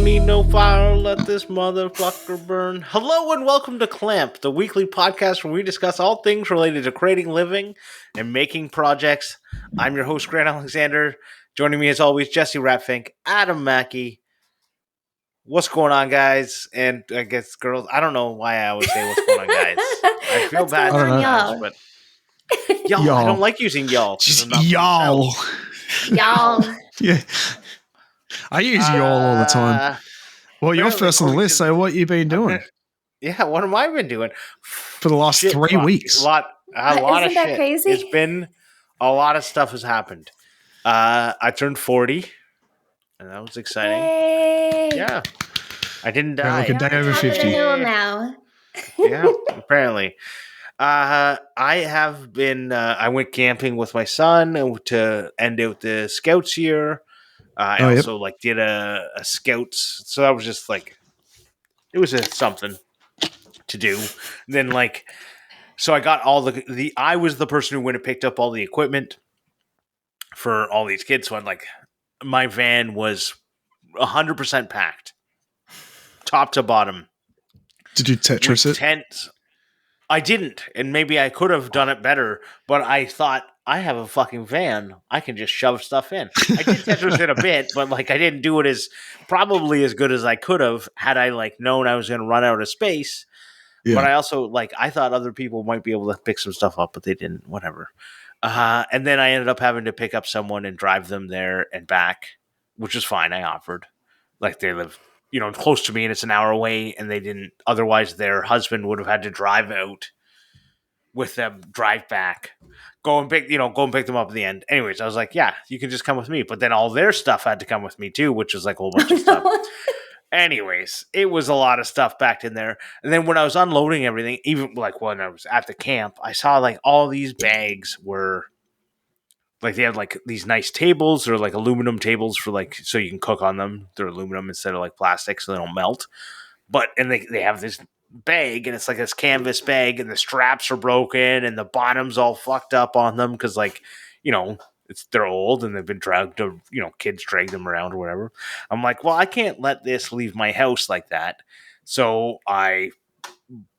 Don't need no fire, let this motherfucker burn. Hello and welcome to Clamp, the weekly podcast where we discuss all things related to creating living and making projects. I'm your host, Grant Alexander. Joining me as always, Jesse Ratfink, Adam Mackey. What's going on, guys? And I guess girls, I don't know why I always say what's going on, guys. I feel What's bad going on, sometimes, y'all? but y'all, I don't like using y'all. 'cause Just I'm not y'all. Y'all. Yeah. I use y'all all the time. Well, you're apparently, first on the according list, to- so what you been doing Yeah, what have I been doing? for the last Shit, 3 fuck. weeks? A lot of Isn't that shit. crazy? It's been a lot of stuff has happened. I turned 40, and that was exciting. Yay. Yeah, I didn't Yeah, die. like a day over Top of the 50. hill now. Yeah, apparently. I have been. I went camping with my son to end out the scouts year. I Oh, yep. also did a scouts, so that was just it was something to do. And then so I got all the I was the person who went and picked up all the equipment for all these kids. So my van was 100% packed, top to bottom. Did you Tetris with it? tents. I didn't, and maybe I could have done it better, but I thought I have a fucking van. I can just shove stuff in. I did Tetris it a bit, but I didn't do it probably as good as I could have had I known I was going to run out of space. Yeah. But I also I thought other people might be able to pick some stuff up, but they didn't. Whatever. And then I ended up having to pick up someone and drive them there and back, which is fine. I offered. They live, close to me, and it's an hour away, and they didn't. Otherwise, their husband would have had to drive out with them, drive back, go and pick them up at the end. Anyways, I was like, yeah, you can just come with me. But then all their stuff had to come with me too, which was a whole bunch of stuff. Anyways, it was a lot of stuff backed in there. And then when I was unloading everything, even when I was at the camp, I saw all these bags were they had these nice tables or aluminum tables for so you can cook on them. They're aluminum instead of plastic, so they don't melt. But they have this bag, and it's this canvas bag, and the straps are broken, and the bottom's all fucked up on them because they're old and they've been dragged to kids drag them around or whatever. I'm like, well, I can't let this leave my house like that, so I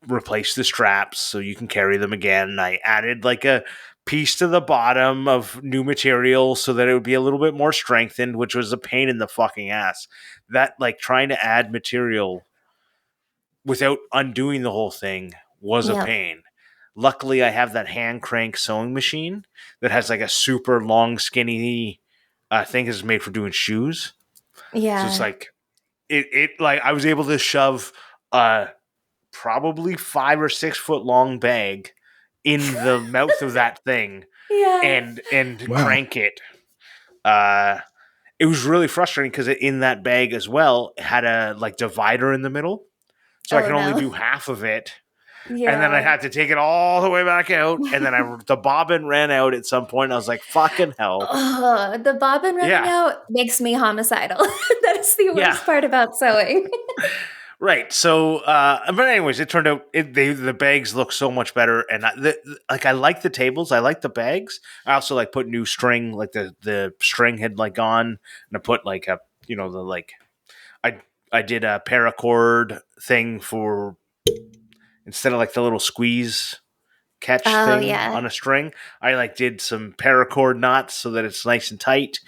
replaced the straps so you can carry them again. I added a piece to the bottom of new material so that it would be a little bit more strengthened, which was a pain in the fucking ass. That trying to add material without undoing the whole thing was a pain. Luckily, I have that hand crank sewing machine that has a super long, skinny thing is made for doing shoes. Yeah. So it's I was able to shove probably 5 or 6 foot long bag in the mouth of that thing and Wow. crank it. It was really frustrating because in that bag as well it had a divider in the middle. So I can only do half of it. Yeah. And then I had to take it all the way back out. And then the bobbin ran out at some point. I was like, fucking hell. The bobbin running out makes me homicidal. That is the worst part about sewing. Right. So, but anyways, it turned out the bags look so much better. And I like the tables. I like the bags. I also put new string, the string had gone. And I put I did a paracord thing for instead of the little squeeze catch thing on a string. I did some paracord knots so that it's nice and tight.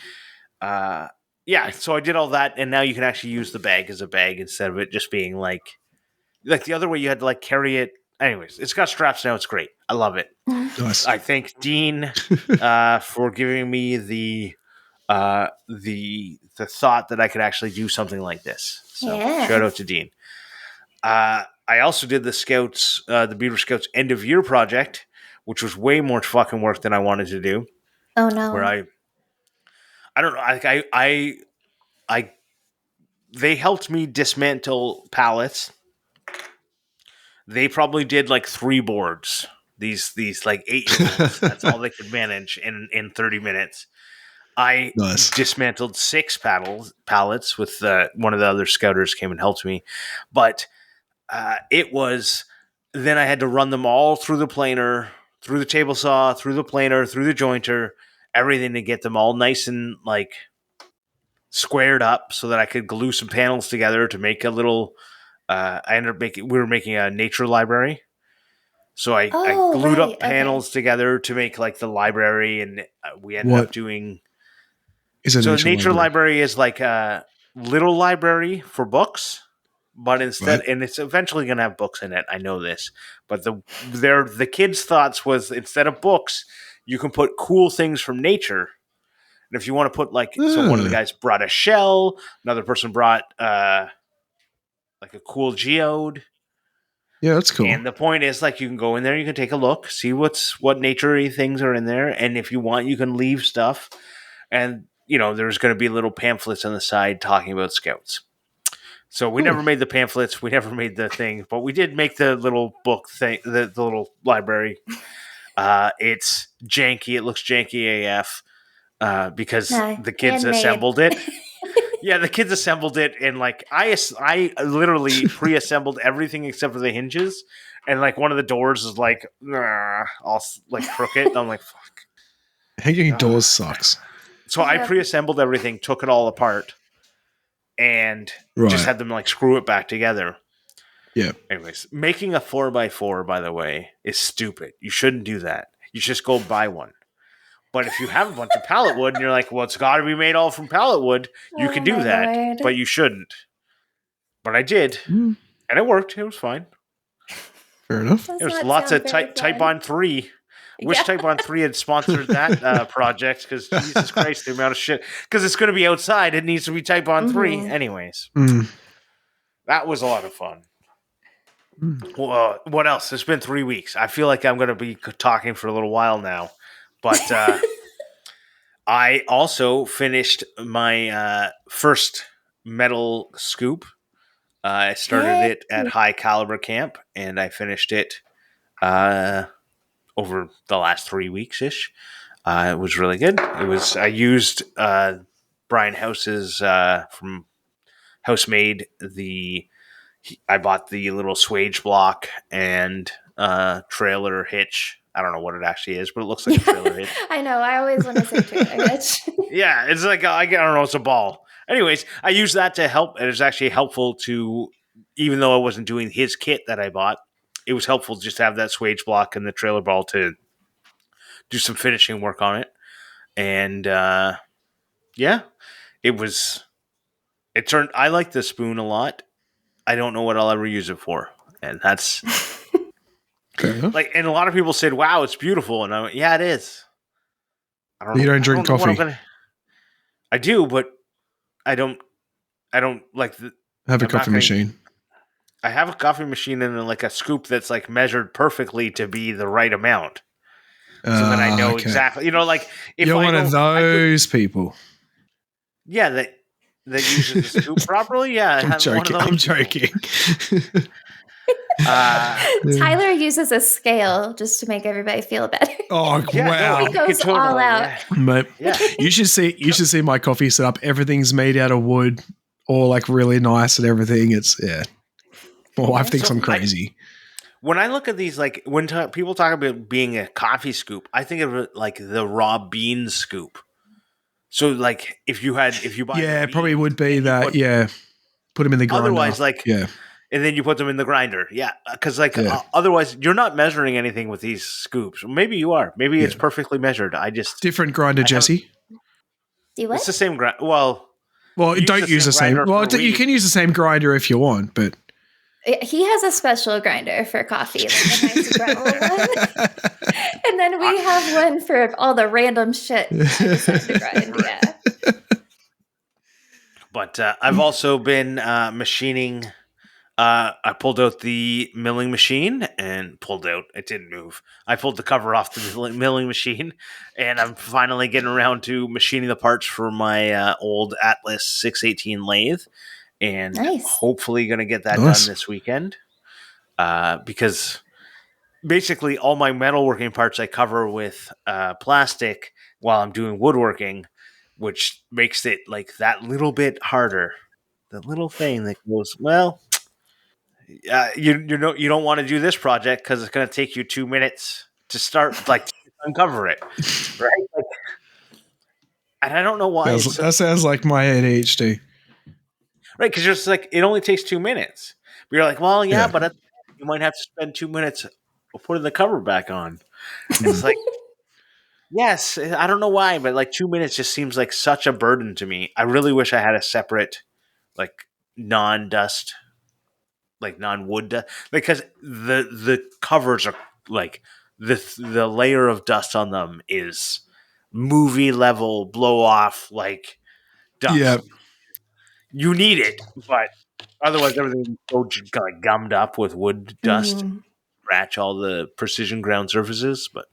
So I did all that, and now you can actually use the bag as a bag instead of it just being the other way you had to carry it. Anyways, it's got straps now. It's great. I love it. Nice. I thank Dean for giving me the thought that I could actually do something like this. So shout out to Dean. I also did the Scouts, the Beaver Scouts end of year project, which was way more fucking work than I wanted to do. Oh no! Where I don't know. They helped me dismantle pallets. They probably did 3 boards. These 8-year-olds. That's all they could manage in 30 minutes. I dismantled 6 pallets with one of the other scouters came and helped me, but it was. Then I had to run them all through the planer, through the table saw, through the planer, through the jointer, everything to get them all nice and squared up so that I could glue some panels together to make a little. We were making a nature library. So I glued up panels together to make like the library, and we ended up doing. So nature library is like a little library for books, but instead, and it's eventually going to have books in it. I know this, but the kids' thoughts was instead of books, you can put cool things from nature. And if you want to put so one of the guys brought a shell, another person brought like a cool geode. Yeah, that's cool. And the point is, like, you can go in there, you can take a look, see what nature-y things are in there, and if you want, you can leave stuff. And there's going to be little pamphlets on the side talking about scouts. So we never made the pamphlets, we never made the thing, but we did make the little book thing, the little library. It's janky. It looks janky AF because the kids assembled it. Yeah, the kids assembled it, and I literally pre-assembled everything except for the hinges, and one of the doors is all crooked. And I'm like, fuck. Hanging doors sucks. So I pre-assembled everything, took it all apart, and just had them screw it back together. Yeah. Anyways, making a 4x4, by the way, is stupid. You shouldn't do that. You just go buy one. But if you have a bunch of pallet wood and you're like, well, it's got to be made all from pallet wood, you can do that, Lord. But you shouldn't. But I did, and it worked. It was fine. Fair enough. There was lots of Type On 3. Wish Type On 3 had sponsored that project, because Jesus Christ, the amount of shit. Because it's going to be outside. It needs to be Type On 3. Anyways, that was a lot of fun. Well, what else? It's been 3 weeks. I feel like I'm going to be talking for a little while now. But I also finished my first metal scoop. I started it at High Caliber Camp, and I finished it over the last 3 weeks-ish. It was really good. I used Brian House's from Housemade. I bought the little swage block and trailer hitch. I don't know what it actually is, but it looks like a trailer hitch. I know. I always want to say trailer hitch. Yeah, it's like, I don't know, it's a ball. Anyways, I used that to help. It was actually helpful to, even though I wasn't doing his kit that I bought, it was helpful just to have that swage block and the trailer ball to do some finishing work on it. And yeah, I like the spoon a lot. I don't know what I'll ever use it for. And that's... and a lot of people said, wow, it's beautiful. And I went, yeah, it is. You don't drink coffee? I do, but I don't like have a coffee machine. I have a coffee machine and a scoop that's measured perfectly to be the right amount. So that I know exactly, if you're one of those people. Yeah, that uses the scoop properly. Yeah, I'm joking. Tyler uses a scale just to make everybody feel better. Oh wow! He goes all out. Mate, you should see my coffee setup. Everything's made out of wood, all really nice and everything. It's my wife thinks I'm crazy. When I look at these, when people talk about being a coffee scoop, I think of it like the raw bean scoop. So if you buy probably would be that. Put them in the grinder. Otherwise, and then you put them in the grinder. Yeah, because otherwise you're not measuring anything with these scoops. Maybe you are. Maybe it's perfectly measured. I just different grinder, Jesse. Do what? It's the same grinder. Well, don't use the same. Well, you can use the same grinder if you want, but he has a special grinder for coffee, like a nice Breville one. And then we have one for all the random shit to grind. Yeah. But I've also been machining. I pulled out the milling machine and it didn't move. I pulled the cover off the milling machine, and I'm finally getting around to machining the parts for my old Atlas 618 lathe, and hopefully going to get that done this weekend. Because basically all my metalworking parts I cover with plastic while I'm doing woodworking, which makes it that little bit harder. The little thing that goes, well... you don't want to do this project because it's going to take you 2 minutes to start to uncover it, right? And I don't know why. That sounds like my ADHD. Right, because you're just like, it only takes 2 minutes. But you're like, well, yeah, but you might have to spend 2 minutes putting the cover back on. It's like, yes, I don't know why, but like 2 minutes just seems like such a burden to me. I really wish I had a separate, like, non-dust, like non-wood dust, because the covers are like the layer of dust on them is movie level blow off like dust. Yeah. You need it, but otherwise everything so like gummed up with wood dust, scratch all the precision ground surfaces. But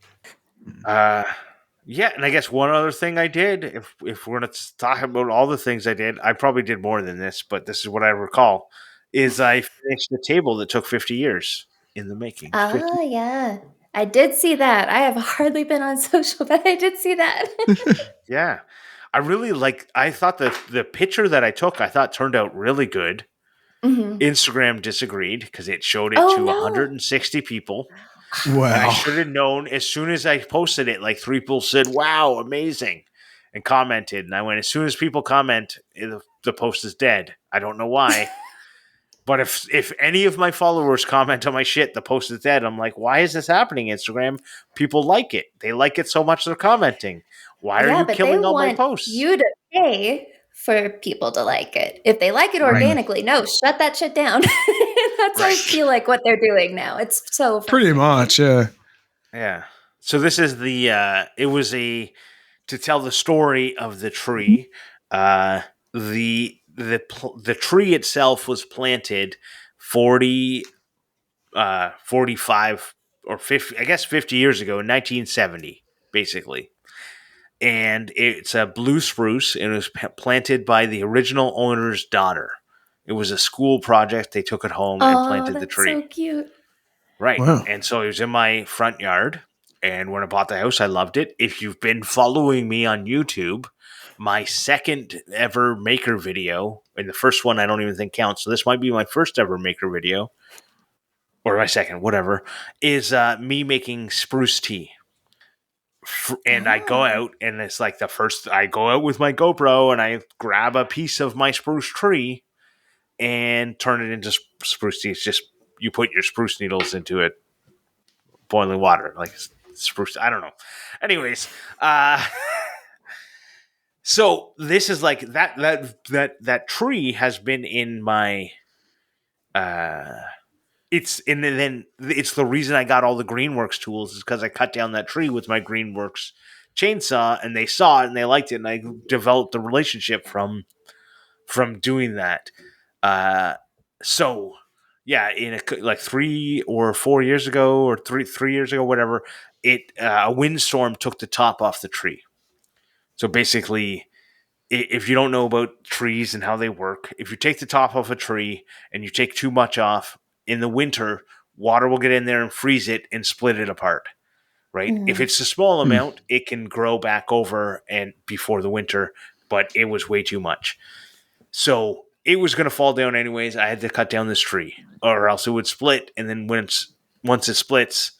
yeah, and I guess one other thing I did, if we're gonna talk about all the things I did, I probably did more than this, but this is what I recall, is I finished a table that took 50 years in the making. 50. Oh, yeah. I did see that. I have hardly been on social, but I did see that. Yeah. I really I thought the picture that I took, I thought turned out really good. Instagram disagreed because it showed it to 160 people. Wow. And I should have known as soon as I posted it, like 3 people said, wow, amazing, and commented. And I went, as soon as people comment, the post is dead. I don't know why. But if any of my followers comment on my shit, the post is dead. I'm like, why is this happening, Instagram? People like it. They like it so much they're commenting. Why are you killing all my posts? You to pay for people to like it. If they like it organically, no, shut that shit down. That's I feel like what they're doing now. It's so pretty much, yeah. Yeah. So this is it was to tell the story of the tree. The tree itself was planted 45 or 50, I guess 50 years ago in 1970, basically. And it's a blue spruce, and it was planted by the original owner's daughter. It was a school project. They took it home and planted the tree. So cute. Right. Wow. And so it was in my front yard. And when I bought the house, I loved it. If you've been following me on YouTube, my second ever maker video, and the first one I don't even think counts, so this might be my first ever maker video, or my second, whatever, is me making spruce tea. And I go out, and it's like I go out with my GoPro, and I grab a piece of my spruce tree and turn it into spruce tea. It's just, you put your spruce needles into it, boiling water, like spruce. I don't know. Anyways, so this is like that tree has been in my it's the reason I got all the Greenworks tools is because I cut down that tree with my Greenworks chainsaw, and they saw it and they liked it, and I developed a relationship from doing that. So yeah, like 3 or 4 years ago, or 3 years ago, whatever, a windstorm took the top off the tree. So basically, if you don't know about trees and how they work, if you take the top off a tree and you take too much off, in the winter, water will get in there and freeze it and split it apart, right? If it's a small amount, it can grow back over and before the winter, but it was way too much. So it was going to fall down anyways. I had to cut down this tree, or else it would split. And then once it splits,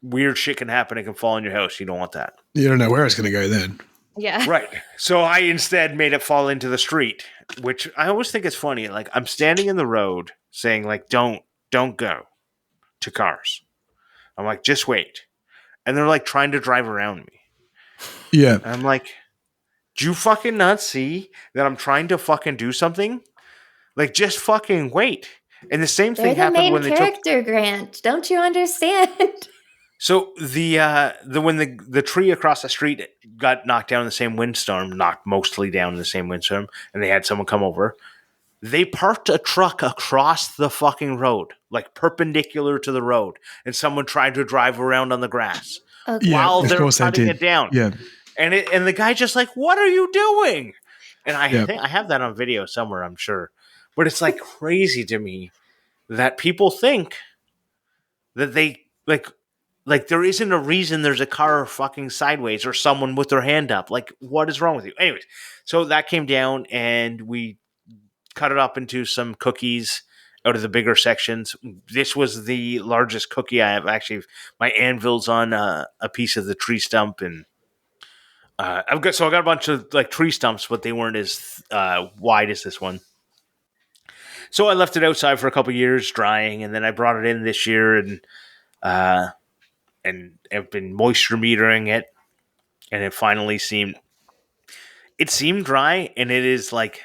weird shit can happen. It can fall on your house. You don't want that. You don't know where it's going to go then. Yeah. Right. So I instead made it fall into the street, which I always think is funny. Like, I'm standing in the road saying, like, don't go to cars. I'm like, just wait. And they're like trying to drive around me. Yeah. And I'm like, do you fucking not see that I'm trying to fucking do something? Like, just fucking wait. And the same thing happened when they took... They're the main character, Grant. Don't you understand? So when the tree across the street got knocked down in the same windstorm, knocked mostly down in the same windstorm, and they had someone come over, they parked a truck across the fucking road, like perpendicular to the road, and someone tried to drive around on the grass while they're cutting it down. Yeah. And the guy just like, what are you doing? And I think I have that on video somewhere, I'm sure. But it's like crazy to me that people think that they like there isn't a reason there's a car fucking sideways or someone with their hand up. Like, what is wrong with you? Anyways, so that came down, and we cut it up into some cookies out of the bigger sections. This was the largest cookie I have. Actually, my anvil's on a piece of the tree stump, and I got a bunch of like tree stumps, but they weren't as wide as this one. So I left it outside for a couple years drying, and then I brought it in this year and have been moisture metering it, and it finally seemed dry, and it is like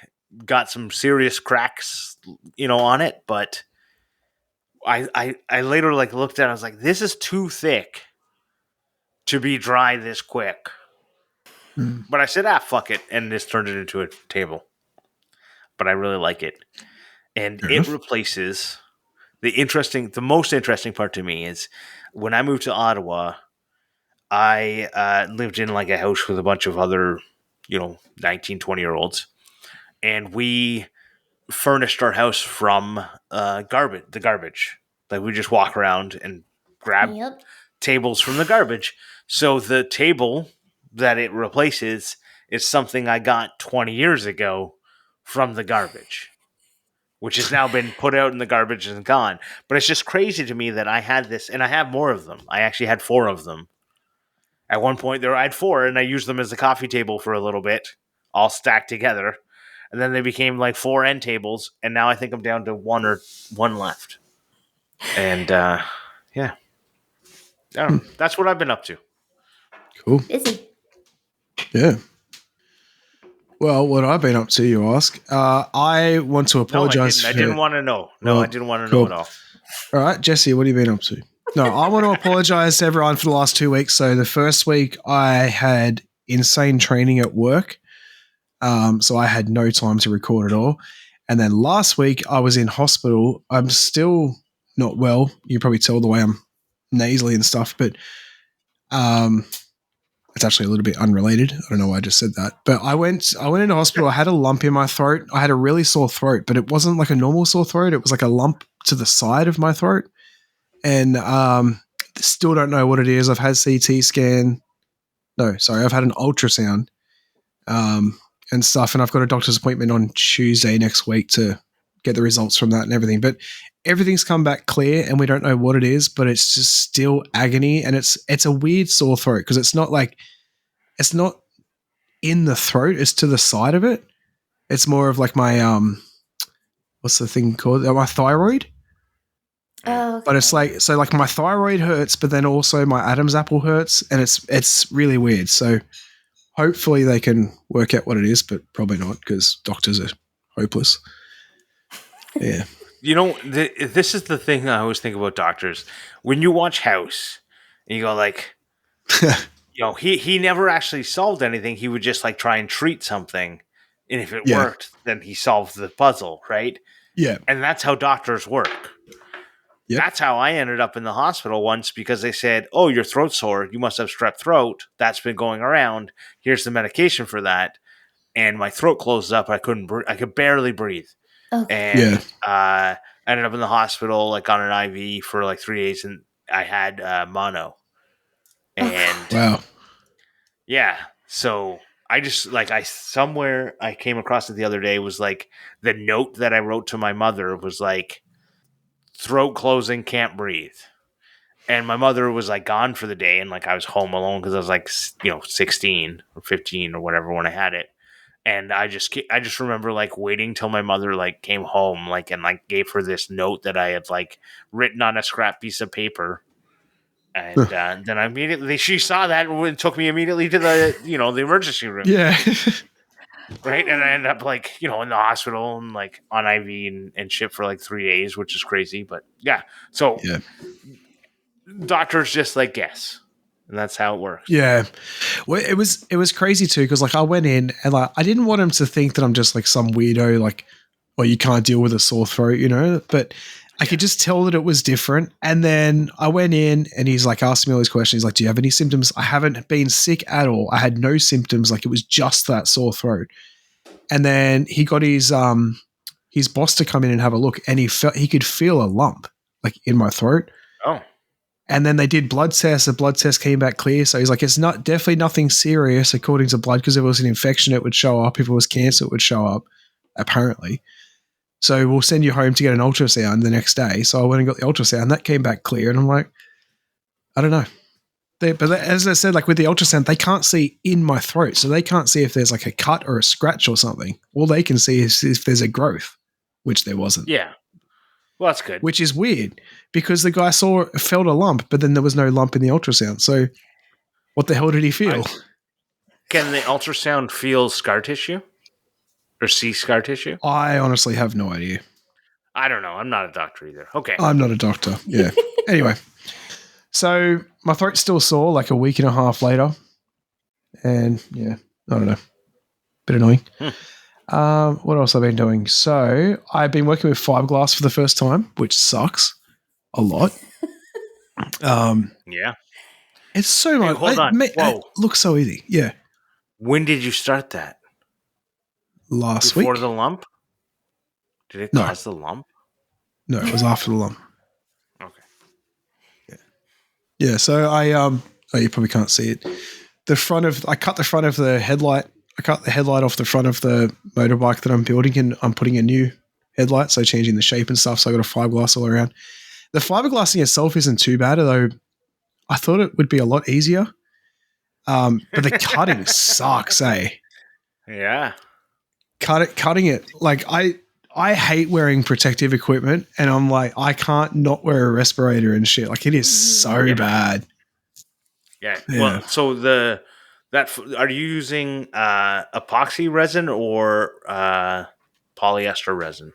got some serious cracks, on it. But I later like looked at it, I was like, this is too thick to be dry this quick. But I said, fuck it, and this turned it into a table. But I really like it, and it replaces the most interesting part to me is when I moved to Ottawa. I lived in like a house with a bunch of other, 19, 20-year-olds, and we furnished our house from the garbage. Like we just walk around and grab tables from the garbage. So the table that it replaces is something I got 20 years ago from the garbage, which has now been put out in the garbage and gone. But it's just crazy to me that I had this, and I have more of them. I actually had 4 of them. At one point, I had 4, and I used them as a coffee table for a little bit, all stacked together. And then they became like 4 end tables, and now I think I'm down to one left. And yeah, that's what I've been up to. Cool. Busy. Yeah. Well, what I've been up to, you ask. I want to apologize. I didn't want to know. No, I didn't want to know at all. All right, Jesse, what have you been up to? No, I want to apologize to everyone for the last 2 weeks. So the first week I had insane training at work. So I had no time to record at all. And then last week I was in hospital. I'm still not well. You can probably tell the way I'm nasally and stuff, but it's actually a little bit unrelated. I don't know why I just said that. But I went into hospital. I had a lump in my throat. I had a really sore throat, but it wasn't like a normal sore throat. It was like a lump to the side of my throat. And still don't know what it is. I've had CT scan. No, sorry. I've had an ultrasound and stuff. And I've got a doctor's appointment on Tuesday next week to get the results from that and everything. But everything's come back clear and we don't know what it is, but it's just still agony. And it's a weird sore throat because it's not in the throat. It's to the side of it. It's more of like my, what's the thing called? My thyroid. Oh, okay. But it's like, so like my thyroid hurts, but then also my Adam's apple hurts, and it's really weird. So hopefully they can work out what it is, but probably not because doctors are hopeless. Yeah. This is the thing I always think about doctors. When you watch House and you go like, he never actually solved anything. He would just like try and treat something. And if it worked, then he solved the puzzle, right? Yeah. And that's how doctors work. Yep. That's how I ended up in the hospital once because they said, oh, your throat's sore. You must have strep throat. That's been going around. Here's the medication for that. And my throat closed up. I could barely breathe. Okay. And I ended up in the hospital, like on an IV for like 3 days. And I had mono. And wow. Yeah. So I just somewhere I came across it the other day was like the note that I wrote to my mother was like, throat closing, can't breathe. And my mother was like gone for the day, and like I was home alone because I was like 16 or 15 or whatever when I had it. And I just remember like waiting till my mother like came home and gave her this note that I had like written on a scrap piece of paper. And then she saw that and took me immediately to the the emergency room. Yeah. Right, and I ended up in the hospital and like on IV and shit for like 3 days, which is crazy. But yeah, so doctors just like guess, and that's how it works. Yeah, well, it was crazy too because like I went in and like I didn't want him to think that I'm just like some weirdo like, well, you can't deal with a sore throat, but I could just tell that it was different. And then I went in and he's like asking me all these questions. He's like, do you have any symptoms? I haven't been sick at all. I had no symptoms. Like it was just that sore throat. And then he got his boss to come in and have a look, and he could feel a lump like in my throat. Oh. And then they did blood tests. The blood test came back clear. So he's like, it's definitely nothing serious according to blood, because if it was an infection, it would show up. If it was cancer, it would show up, apparently. So we'll send you home to get an ultrasound the next day. So I went and got the ultrasound. That came back clear. And I'm like, I don't know. As I said, like with the ultrasound, they can't see in my throat, so they can't see if there's like a cut or a scratch or something. All they can see is if there's a growth, which there wasn't. Yeah. Well, that's good. Which is weird because the guy felt a lump, but then there was no lump in the ultrasound. So what the hell did he feel? Can the ultrasound feel scar tissue or see scar tissue? I honestly have no idea. I don't know. I'm not a doctor either. Okay. I'm not a doctor. Yeah. Anyway, so my throat's still sore like a week and a half later. And yeah, I don't know. Bit annoying. What else have I been doing? So I've been working with fiberglass for the first time, which sucks a lot. Yeah. It's so much. Hold on. It looks so easy. Yeah. When did you start that? Last week. Before the lump? Did it cause the lump? No, it was after the lump. Okay. Yeah. So I oh, you probably can't see it. I cut the front of the headlight. I cut the headlight off the front of the motorbike that I'm building, and I'm putting a new headlight, so changing the shape and stuff. So I got a fiberglass all around. The fiberglassing itself isn't too bad, although I thought it would be a lot easier. But the cutting sucks, eh? Yeah. Cutting it, like I hate wearing protective equipment, and I'm like, I can't not wear a respirator and shit. Like, it is so bad. Yeah. Well, so are you using epoxy resin or polyester resin?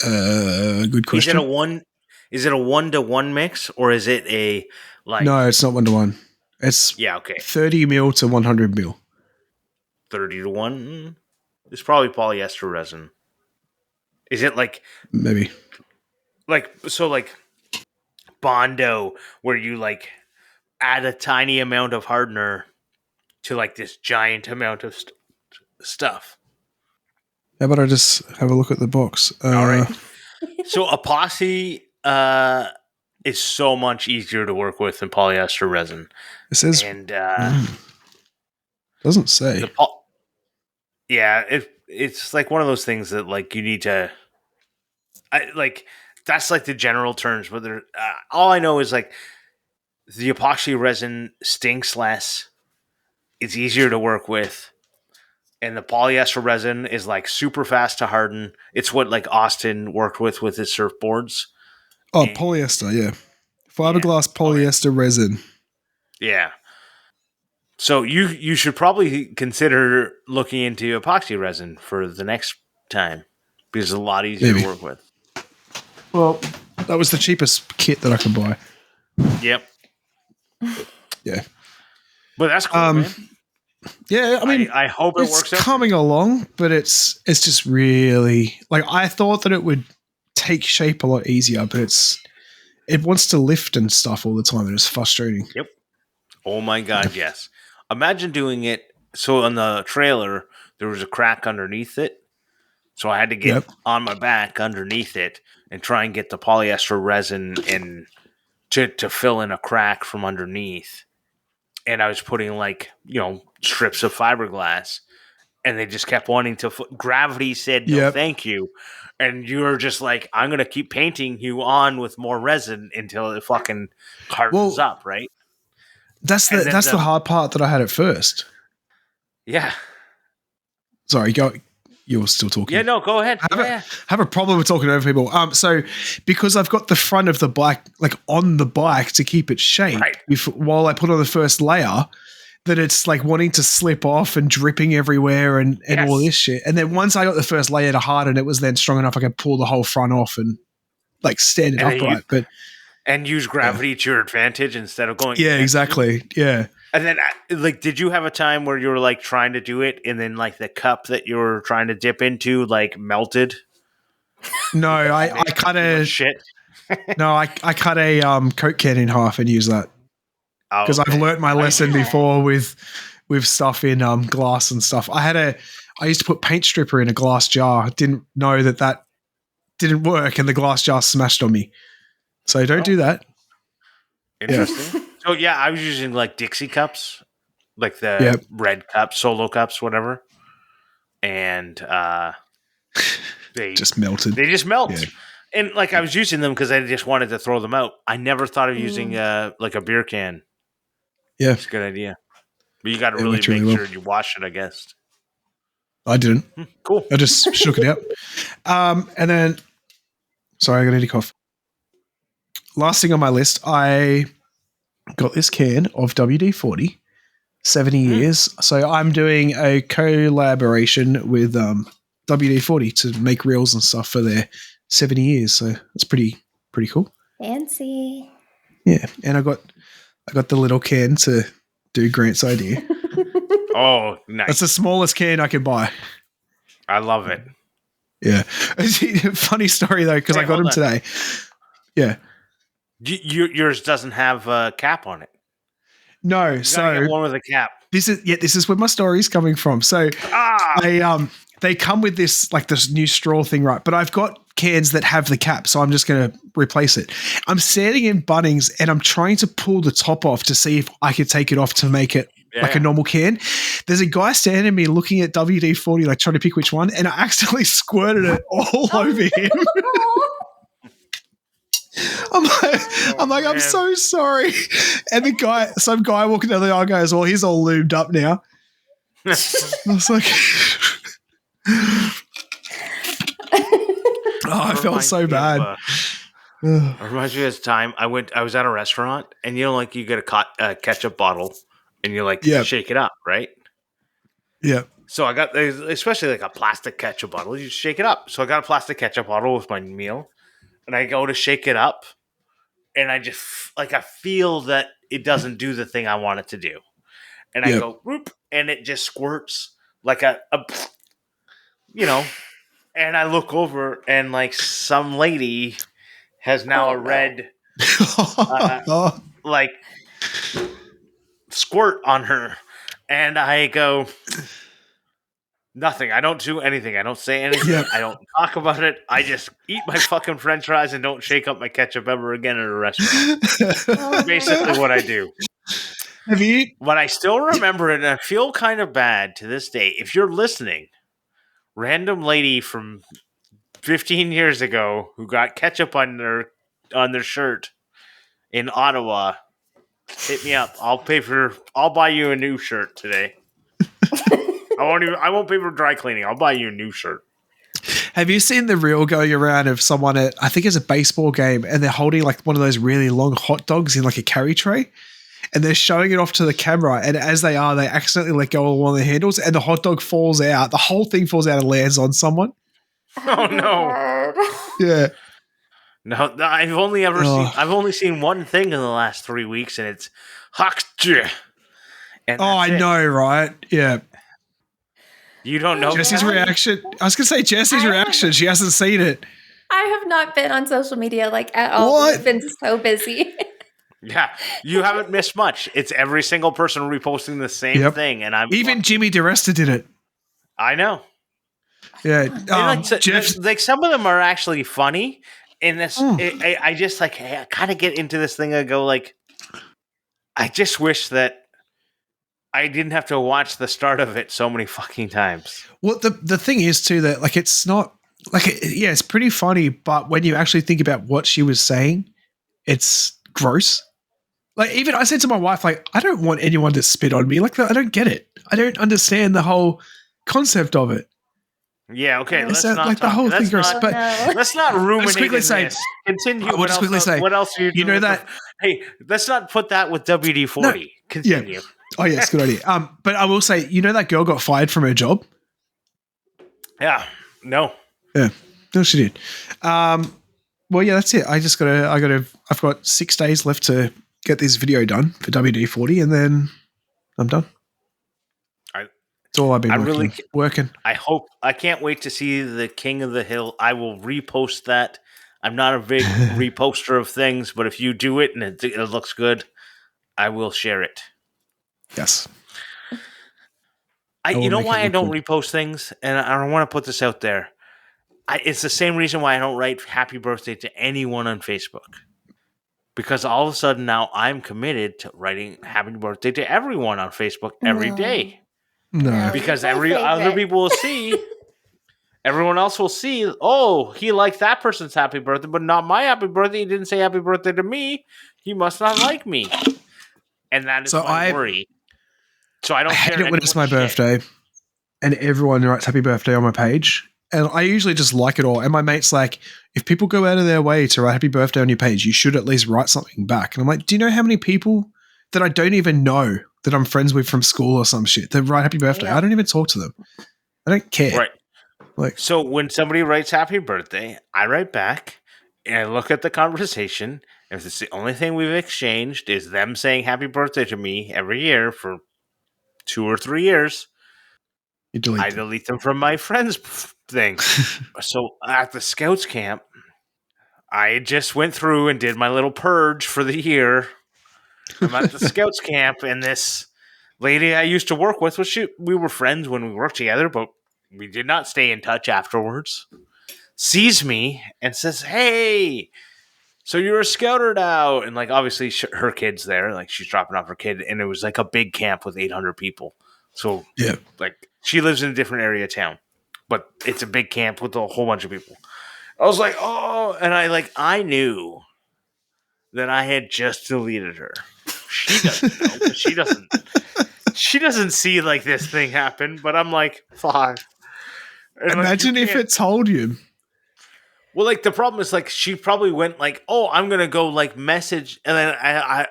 Good question. Is it a 1-to-1 mix, or is it a like? No, it's not 1-to-1. It's 30 mil to 100 mil. 30-to-1. It's probably polyester resin. Is it like maybe like Bondo, where you like add a tiny amount of hardener to like this giant amount of stuff? How about I just have a look at the box? All right. So epoxy is so much easier to work with than polyester resin. It says, and doesn't say. It's like one of those things that like you need to. That's like the general terms, but all I know is like the epoxy resin stinks less. It's easier to work with. And the polyester resin is like super fast to harden. It's what like Austin worked with his surfboards. Oh, polyester, yeah. Fiberglass polyester resin. Yeah. So you should probably consider looking into epoxy resin for the next time because it's a lot easier to work with. Well, that was the cheapest kit that I could buy. Yep. Yeah. But that's cool, man. Yeah, I mean, I hope it works out. It's coming along, but it's just really like I thought that it would take shape a lot easier, but it wants to lift and stuff all the time, and it's frustrating. Yep. Oh my god, yes. Imagine doing it. So on the trailer, there was a crack underneath it, so I had to get on my back underneath it and try and get the polyester resin in to fill in a crack from underneath. And I was putting like, strips of fiberglass, and they just kept wanting to. Gravity said no, thank you, and you were just like, I'm gonna keep painting you on with more resin until it fucking hardens up, right? That's the hard part that I had at first. Yeah. Sorry, go. You're still talking. Yeah, no, go ahead. I have a problem with talking over people. So because I've got the front of the bike like on the bike to keep it shaped, while I put on the first layer, that it's like wanting to slip off and dripping everywhere and all this shit. And then once I got the first layer to harden, it was then strong enough I could pull the whole front off and like stand it upright. And use gravity to your advantage instead of going. Yeah, exactly. Yeah. And then, like, did you have a time where you were like trying to do it, and then like the cup that you were trying to dip into like melted? No, I cut a shit. No, I cut a Coke can in half and used that because I've learnt my lesson before with stuff in glass and stuff. I used to put paint stripper in a glass jar. Didn't know that didn't work, and the glass jar smashed on me. So don't do that. Interesting. So I was using like Dixie cups, like the red cups, solo cups, whatever, and they just melted. They just melt, and like I was using them because I just wanted to throw them out. I never thought of using like a beer can Yeah. It's a good idea. But you got to It really worked make really sure you wash it, I guess. I didn't. Cool. I just shook it out. And then, sorry, I got a cough. Last thing on my list, I got this can of WD-40, 70 years. So I'm doing a collaboration with WD-40 to make reels and stuff for their 70 years. So it's pretty cool. Fancy. Yeah, and I got the little can to do Grant's idea. Oh, nice. That's the smallest can I can buy. I love it. Yeah. Funny story though, because Hey, I got hold him on. today. Yeah. Yours doesn't have a cap on it. No, You so gotta get one with a cap. this is where my story's coming from. So they come with this new straw thing, right? But I've got cans that have the cap, so I'm just going to replace it. I'm standing in Bunnings and I'm trying to pull the top off to see if I could take it off to make it a normal can. There's a guy standing at me looking at WD-40, like trying to pick which one, and I accidentally squirted it all over him. I'm like, I'm so sorry. And some guy walking down the aisle goes, well, he's all lubed up now. I was like, I felt so bad. It reminds me of this time I was at a restaurant, and you get a ketchup bottle, and you shake it up, right? Yeah. So I got, especially like a plastic ketchup bottle, you shake it up. So I got a plastic ketchup bottle with my meal, and I go to shake it up, and I just I feel that it doesn't do the thing I want it to do, and I go whoop, and it just squirts like a and I look over, and some lady has now a red squirt on her, and I go, nothing. I don't do anything. I don't say anything. Yep. I don't talk about it. I just eat my fucking French fries and don't shake up my ketchup ever again at a restaurant. That's basically what I do. Have you? But I still remember it, and I feel kind of bad to this day. If you're listening, random lady from 15 years ago who got ketchup on their shirt in Ottawa, hit me up. I'll buy you a new shirt today. I won't pay for dry cleaning. I'll buy you a new shirt. Have you seen the reel going around of someone at, I think it's a baseball game, and they're holding one of those really long hot dogs in a carry tray, and they're showing it off to the camera, and as they accidentally let go of one of the handles, and the hot dog falls out. The whole thing falls out and lands on someone. Oh no! Yeah. No, I've only seen one thing in the last 3 weeks, and it's Hakje. I know, right? Yeah. You don't know Jesse's reaction. I was going to say Jesse's reaction. She hasn't seen it. I have not been on social media at all. What? I've been so busy. Yeah, you haven't missed much. It's every single person reposting the same thing, and even Jimmy DeResta did it. I know. Yeah, Jeff. Some of them are actually funny, and this I just I kind of get into this thing. I go I just wish that I didn't have to watch the start of it so many fucking times. Well, the thing is too that it's not it's pretty funny, but when you actually think about what she was saying, it's gross. Even I said to my wife, I don't want anyone to spit on me. I don't get it. I don't understand the whole concept of it. Yeah, okay. Let's not talk. The whole thing gross. But let's not ruminate this. Continue. I'll just quickly say, what else are you doing? You know that? Hey, let's not put that with WD-40. No, continue. Yeah. Oh, yes, good idea. But I will say, that girl got fired from her job? Yeah. No. Yeah. No, she did. Well, yeah, that's it. I've got 6 days left to get this video done for WD-40, and then I'm done. That's all I've been working. I can't wait to see the King of the Hill. I will repost that. I'm not a big reposter of things, but if you do it and it looks good, I will share it. Yes. You know why I don't repost things? And I don't want to put this out there. It's the same reason why I don't write happy birthday to anyone on Facebook. Because all of a sudden now I'm committed to writing happy birthday to everyone on Facebook every day. No. Because other people will see, everyone else will see, oh, he liked that person's happy birthday, but not my happy birthday. He didn't say happy birthday to me. He must not like me. and that is So my worry. So I don't I hate share it when it's my anyone's shit. birthday and everyone writes happy birthday on my page. And I usually just like it all. And my mate's like, if people go out of their way to write happy birthday on your page, you should at least write something back. And I'm like, do you know how many people that I don't even know that I'm friends with from school or some shit that write happy birthday? Yeah. I don't even talk to them. I don't care. Right. Like, So when somebody writes happy birthday, I write back and I look at the conversation. If it's the only thing we've exchanged is them saying happy birthday to me every year for 2 or 3 years, you delete I them. delete them from my friends thing. So at the Scouts camp, I just went through and did my little purge for the year. I'm at the Scouts camp, and this lady I used to work with, we were friends when we worked together, but we did not stay in touch afterwards, sees me and says, "Hey, so you're a scouter now?" And like, obviously her kid's there, like she's dropping off her kid, and it was like a big camp with 800 people. So Yeah. like she lives in a different area of town, but it's a big camp with a whole bunch of people. I was like, oh, and I knew that I had just deleted her. She doesn't know, but she doesn't see like this thing happen, but I'm like, fuck. And, like, Imagine you if can't- it told you. Well, like the problem is like she probably went like, oh, I'm gonna go like message, and then I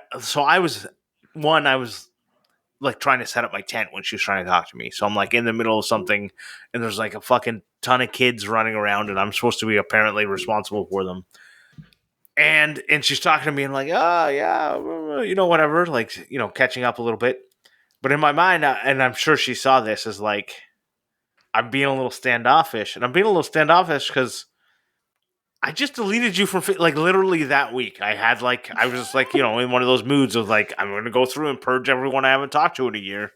was like trying to set up my tent when she was trying to talk to me. So I'm like in the middle of something, and there's like a fucking ton of kids running around, and I'm supposed to be apparently responsible for them. And she's talking to me, and like, oh yeah, whatever, like catching up a little bit. But in my mind, and I'm sure she saw this as like I'm being a little standoffish, and I'm being a little standoffish because I just deleted you from like literally that week. I was just like in one of those moods of like I'm going to go through and purge everyone I haven't talked to in a year.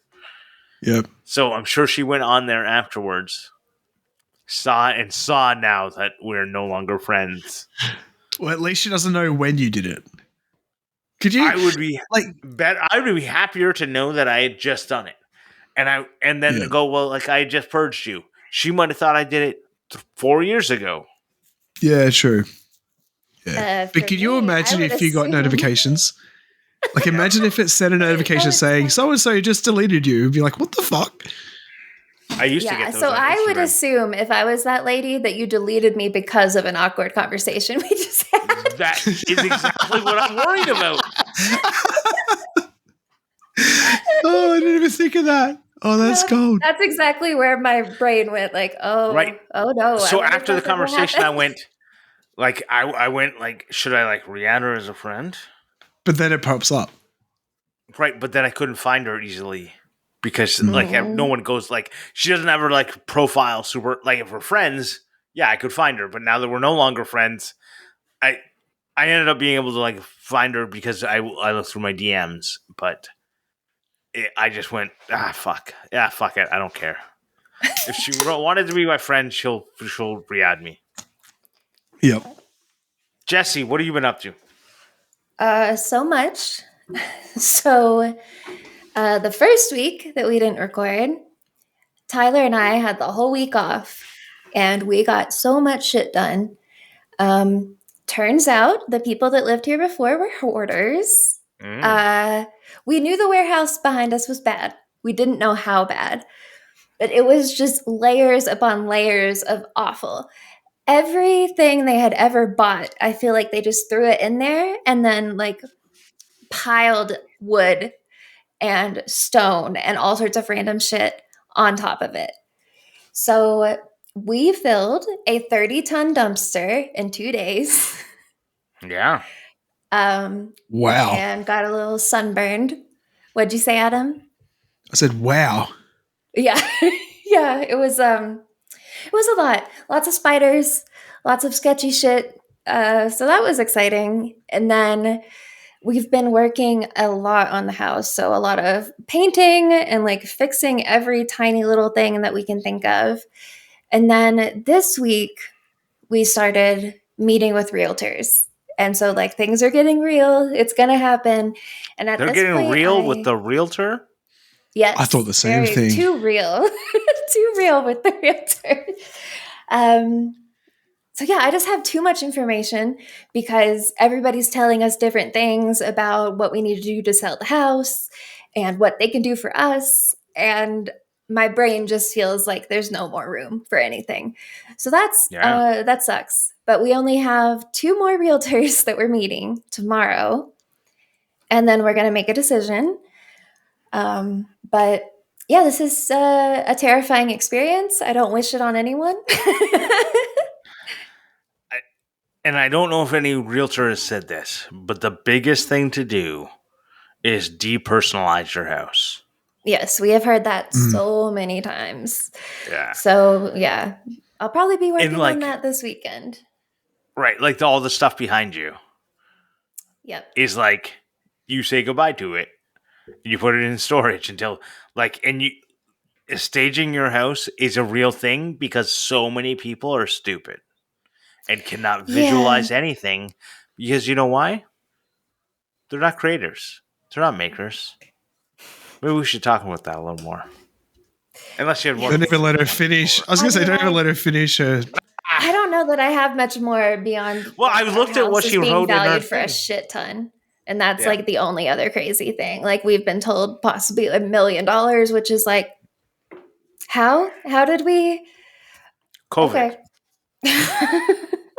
Yep. So I'm sure she went on there afterwards, saw now that we're no longer friends. Well, at least she doesn't know when you did it. Could you? I would be like, I would be happier to know that I had just done it, and then Yeah. go, well, like I just purged you. She might have thought I did it 4 years ago. Yeah, true. Yeah. For But could you me, imagine I would if you got assume- notifications? Like, imagine if it sent a notification would saying suck. so and so just deleted you. You'd be like, what the fuck? I used to Yeah, get those. so on I would Instagram. assume if I was that lady that you deleted me because of an awkward conversation we just had. That is exactly what I'm worried about. Oh, I didn't even think of that. Oh, that's gold. That's exactly where my brain went. Like, oh, Right. oh no. I So wonder if after the that's ever conversation, I happened. went, like, I went, like, should I, like, re-add her as a friend? But then it pops up. Right, but then I couldn't find her easily because, like, no one goes, like, she doesn't have her, like, profile super, like, if we're friends, yeah, I could find her. But now that we're no longer friends, I ended up being able to, like, find her because I looked through my DMs, but I just went, fuck. Yeah, fuck it. I don't care. If she wanted to be my friend, she'll re-add me. Yep. Jesse, what have you been up to? So much. So the first week that we didn't record, Tyler and I had the whole week off and we got so much shit done. Turns out the people that lived here before were hoarders. We knew the warehouse behind us was bad. We didn't know how bad, but it was just layers upon layers of awful. Everything they had ever bought, I feel like they just threw it in there and then like piled wood and stone and all sorts of random shit on top of it. So we filled a 30-ton dumpster in 2 days. Yeah. Wow. And got a little sunburned. What'd you say, Adam? I said, wow. Yeah. Yeah, it was a lot. Lots of spiders, lots of sketchy shit. So that was exciting. And then we've been working a lot on the house. So a lot of painting and like fixing every tiny little thing that we can think of. And then this week we started meeting with realtors. And so like things are getting real. It's going to happen. And at They're this getting point, real with the realtor? Yes. I thought the same thing. Too real. Too real with the realtor. So yeah, I just have too much information because everybody's telling us different things about what we need to do to sell the house and what they can do for us. And my brain just feels like there's no more room for anything. So Yeah. that sucks. But we only have 2 more realtors that we're meeting tomorrow, and then we're gonna make a decision. But yeah, this is a terrifying experience. I don't wish it on anyone. And I don't know if any realtor has said this, but the biggest thing to do is depersonalize your house. Yes, we have heard that so many times. Yeah. So yeah, I'll probably be working like- on that this weekend. Right. Like all the stuff behind you Yep. is like you say goodbye to it. You put it in storage until and you staging your house is a real thing because so many people are stupid and cannot visualize anything because you know why? They're not creators. They're not makers. Maybe we should talk about that a little more. Unless you had more. Don't even let her finish. I was going to say, don't even let her finish her. I don't know that I have much more beyond. Well, I looked at what house she being wrote in her valued for a thing. shit ton, and that's Yeah. like the only other crazy thing. Like we've been told possibly $1 million, which is like, how did we? COVID. Okay.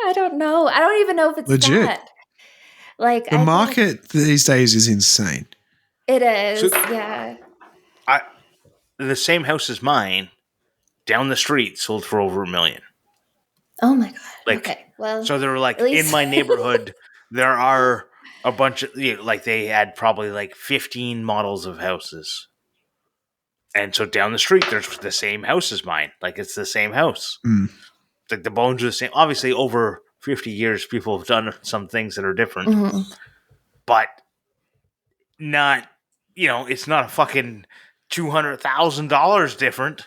I don't know. I don't even know if it's Legit. that. Like The market these days is insane. It is. So- Yeah. The same house as mine, down the street, sold for over $1 million. Oh my god. Like, okay. Well. So they were like, At least- in my neighborhood, there are a bunch of, like they had probably like 15 models of houses. And so down the street, there's the same house as mine. Like it's the same house. Like the bones are the same. Obviously, over 50 years, people have done some things that are different. Mhm. But not, it's not a fucking $200,000 different.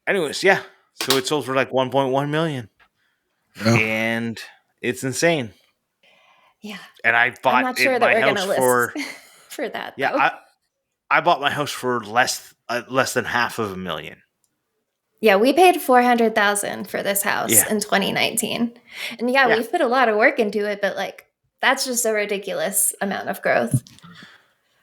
Anyways, yeah. So it sold for like 1.1 million. Yeah. And it's insane. Yeah. And I I'm bought not sure that my we're house gonna list for for that. yeah. Though. I bought my house for less than $500,000. Yeah, we paid $400,000 for this house Yeah. in 2019, and Yeah. we've put a lot of work into it. But like, that's just a ridiculous amount of growth.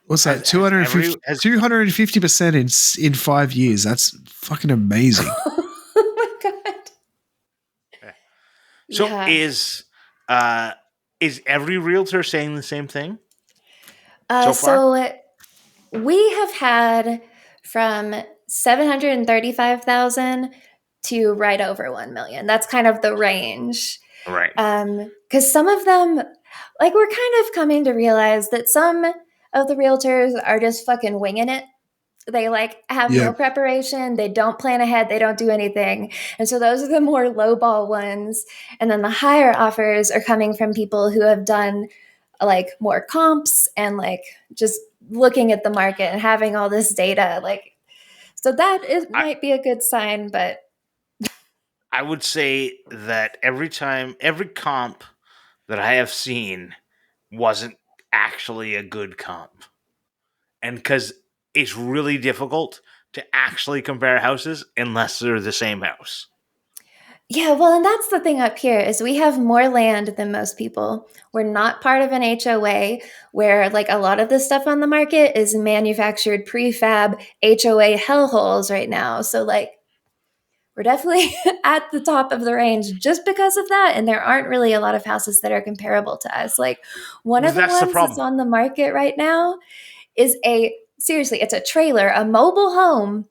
What's that? 250% in 5 years. That's fucking amazing. Oh my god. So Yeah. is every realtor saying the same thing? so far? So we have had from 735,000 to right over 1 million. That's kind of the range. Right. Because some of them, like, we're kind of coming to realize that some of the realtors are just fucking winging it. They like have Yeah. no preparation. They don't plan ahead. They don't do anything. And so those are the more lowball ones. And then the higher offers are coming from people who have done like more comps and like just looking at the market and having all this data. Like, so that might be a good sign, but I would say that every comp that I have seen wasn't actually a good comp. And because it's really difficult to actually compare houses unless they're the same house. yeah, well, and that's the thing up here is we have more land than most people. We're not part of an HOA where like a lot of the stuff on the market is manufactured prefab HOA hellholes right now. So like we're definitely at the top of the range just because of that. And there aren't really a lot of houses that are comparable to us. Like one of the That's the ones problem. that's on the market right now is it's a trailer, a mobile home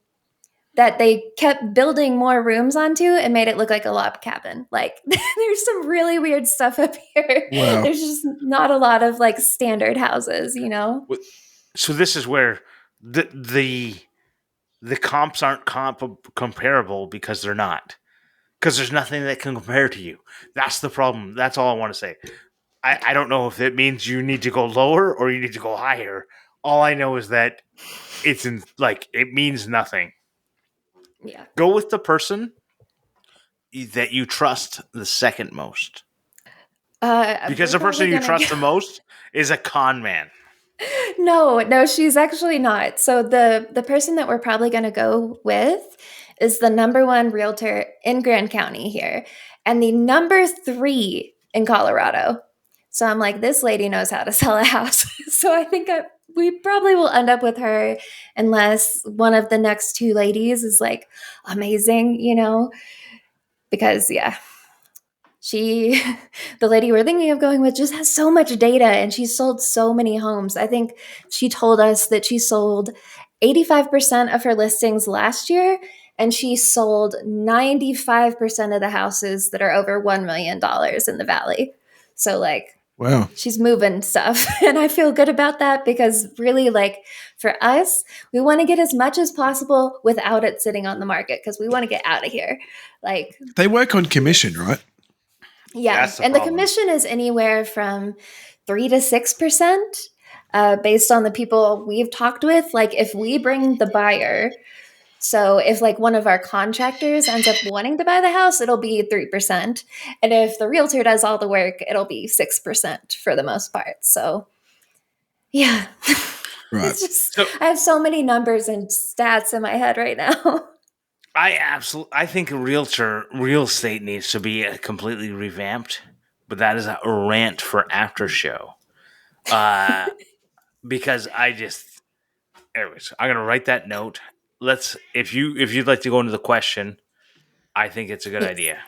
that they kept building more rooms onto and made it look like a log cabin. Like there's some really weird stuff up here. Wow. There's just not a lot of like standard houses, you know? So this is where the comps aren't comparable because they're not. Because there's nothing that can compare to you. That's the problem. That's all I want to say. I don't know if it means you need to go lower or you need to go higher. All I know is that it means nothing. Yeah. Go with the person that you trust the second most. Because the person you trust the most is a con man. No, she's actually not. So the person that we're probably going to go with is the number one realtor in Grand County here, and the number three in Colorado. So I'm like, this lady knows how to sell a house. So I think we probably will end up with her unless one of the next two ladies is like amazing, because yeah, she the lady we're thinking of going with just has so much data and she's sold so many homes. I think she told us that she sold 85% of her listings last year, and she sold 95% of the houses that are over $1 million in the valley. So like, Wow. she's moving stuff. And I feel good about that because really, like, for us, we want to get as much as possible without it sitting on the market because we want to get out of here. Like, They work on commission, right? yeah, That's the and the problem. commission is anywhere from 3 to 6%, based on the people we've talked with. Like, if we bring the buyer, so if like one of our contractors ends up wanting to buy the house, it'll be 3%, and if the realtor does all the work, it'll be 6% for the most part. So, yeah, Right. it's just So- I have so many numbers and stats in my head right now. I think real estate needs to be completely revamped, but that is a rant for after show. Because anyways, I'm gonna write that note. If you'd like to go into the question, I think it's a good Yes. idea.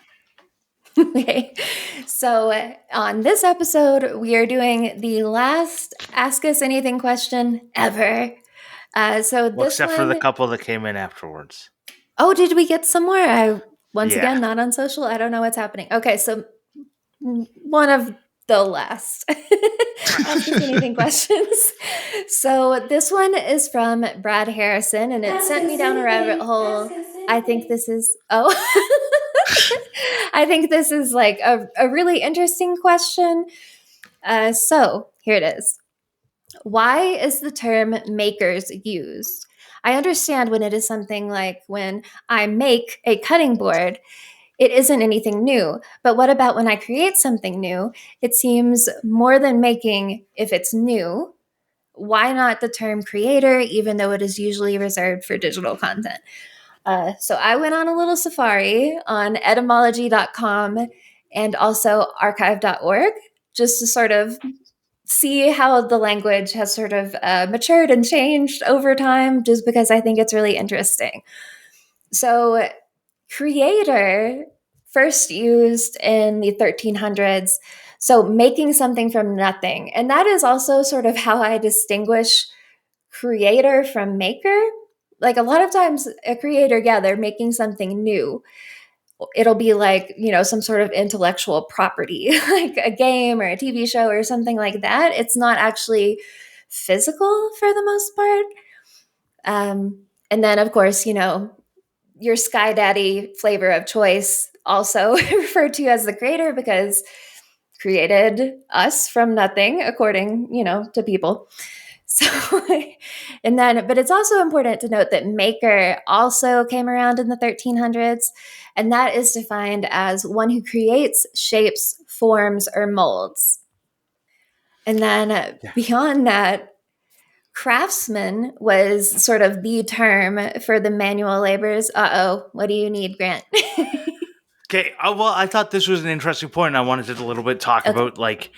Okay, so on this episode, we are doing the last Ask Us Anything question ever. So Well, this except one, for the couple that came in afterwards. oh, did we get some more? Once Yeah. again, not on social. I don't know what's happening. Okay, so one of the last Ask Us Anything questions. So this one is from Brad Harrison, and it sent me down a rabbit hole. I think this is I think this is like a really interesting question. So here it is. Why is the term makers used? I understand when it is something like when I make a cutting board, it isn't anything new. But what about when I create something new? It seems more than making if it's new. Why not the term creator, even though it is usually reserved for digital content? So I went on a little safari on etymology.com and also archive.org just to sort of see how the language has sort of matured and changed over time, just because I think it's really interesting. So, creator first used in the 1300s. So, making something from nothing. And that is also sort of how I distinguish creator from maker. Like a lot of times, a creator, yeah, they're making something new. It'll be like, some sort of intellectual property, like a game or a TV show or something like that. It's not actually physical for the most part. And then, of course, your Sky Daddy flavor of choice, also referred to as the creator because created us from nothing, according, to people. So, but it's also important to note that maker also came around in the 1300s, and that is defined as one who creates shapes, forms, or molds. And then beyond that, craftsman was sort of the term for the manual laborers. What do you need, Grant? Okay. Well, I thought this was an interesting point. And I wanted to a little bit talk about like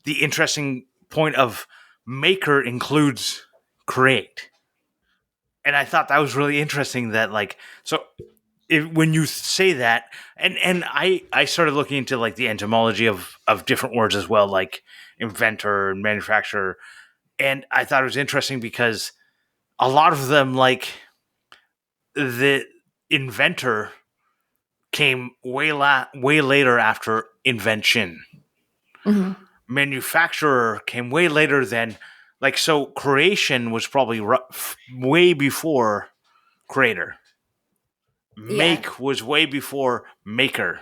the interesting point of maker includes create. And I thought that was really interesting that like, so when you say that, and I started looking into like the etymology of different words as well, like inventor and manufacturer. And I thought it was interesting because a lot of them, like the inventor came way later after invention. Mhm. Manufacturer came way later than like, so creation was probably way before creator. Make was way before maker,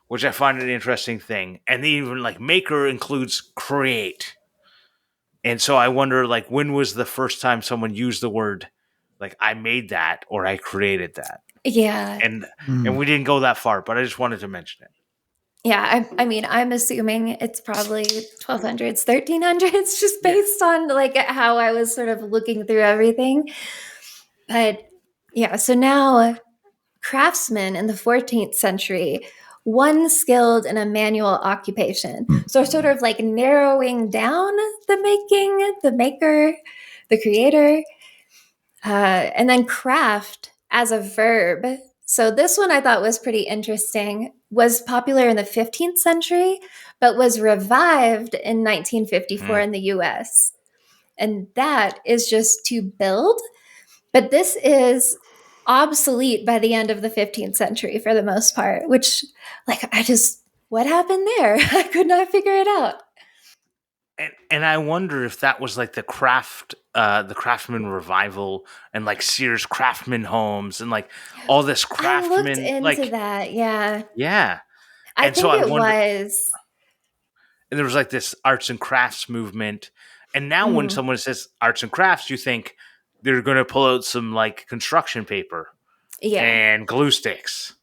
which I find an interesting thing. And even like maker includes create. And so I wonder like when was the first time someone used the word like I made that or I created that? Yeah. And we didn't go that far, but I just wanted to mention it. Yeah, I mean, I'm assuming it's probably 1200s, 1300s, just Yeah. based on like how I was sort of looking through everything. But yeah, so now craftsmen in the 14th century, one skilled in a manual occupation. So sort of like narrowing down the making, the maker, the creator, and then craft as a verb. So this one I thought was pretty interesting. Was popular in the 15th century, but was revived in 1954 in the US. And that is just to build. But this is obsolete by the end of the 15th century for the most part, which, like, what happened there? I could not figure it out. And I wonder if that was like the craftsman revival, and like Sears Craftsman Homes, and like all this I looked craftsman, into like, that. Yeah. yeah. I And so think I it wonder, was. and there was like this arts and crafts movement. And now when Mm, someone says arts and crafts, you think they're going to pull out some like construction paper yeah. and glue sticks.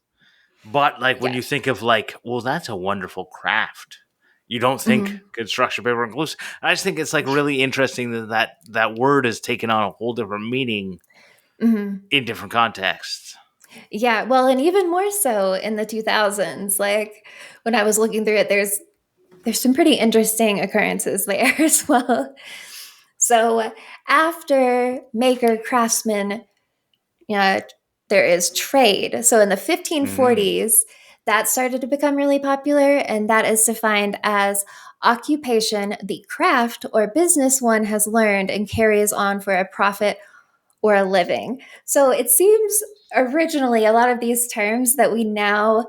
But like when Yeah. you think of like, well, that's a wonderful craft. You don't think Mhm. construction paper and glue. I just think it's like really interesting that word has taken on a whole different meaning Mhm. in different contexts. Yeah. Well, and even more so in the 2000s. Like when I was looking through it, there's some pretty interesting occurrences there as well. So after maker craftsman, you know, there is trade. So in the Mm-hmm. 1540s, that started to become really popular, and that is defined as occupation, the craft or business one has learned and carries on for a profit or a living. So it seems originally a lot of these terms that we now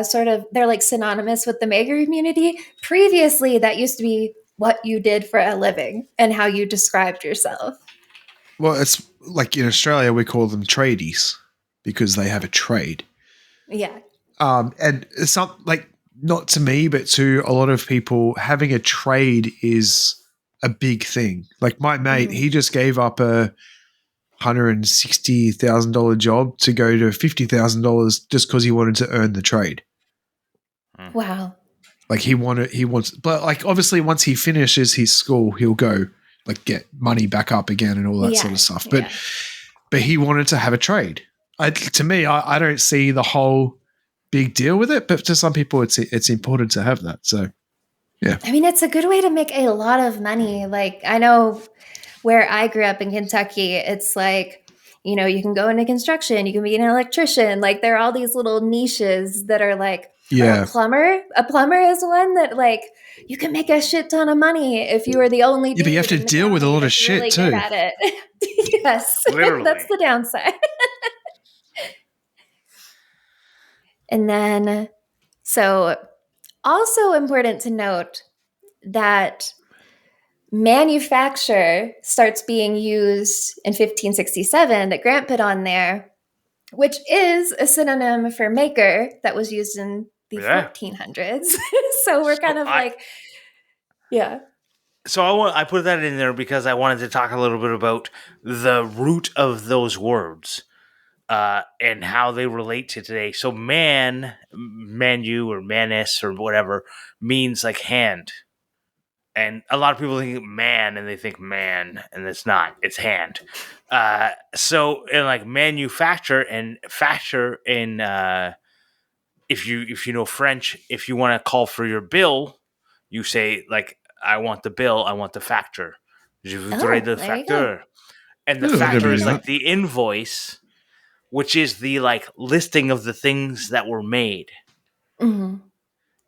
sort of they're like synonymous with the maker community. Previously, that used to be what you did for a living and how you described yourself. Well, it's like in Australia we call them tradies because they have a trade. Yeah. And it's not like not to me, but to a lot of people, having a trade is a big thing. Like my mate, Mhm. he just gave up a $160,000 job to go to $50,000 just because he wanted to earn the trade. Wow. Like he wants, but like obviously once he finishes his school, he'll go like get money back up again and all that sort Yeah. of stuff. Yeah. But he wanted to have a trade. To me, I don't see the whole big deal with it, but to some people, it's important to have that. So yeah, I mean, it's a good way to make a lot of money. Like, I know where I grew up in Kentucky, it's like, you can go into construction, you can be an electrician. Like, there are all these little niches that are like, or a yeah, plumber. A plumber is one that, like, you can make a shit ton of money if you are the only yeah. But you dude have to in the deal with a county lot of that's shit really good too. at it. Yes, that's Literally. the downside. And then, so also important to note that manufacture starts being used in 1567 that Grant put on there, which is a synonym for maker that was used in the Yeah. 1400s. So we're kind So of like, yeah. I put that in there because I wanted to talk a little bit about the root of those words, and how they relate to today. So manu or manus or whatever means like hand. And a lot of people think man and they think man, and it's not, it's hand. So in like manufacture and facture in, if you know French, if you want to call for your bill, you say like, I want the bill, I want the facture. Je voudrais Oh, le there you go. facteur. And the Ooh, I never factor Very knew is good. like that. the invoice, which is the like listing of the things that were made. Mhm.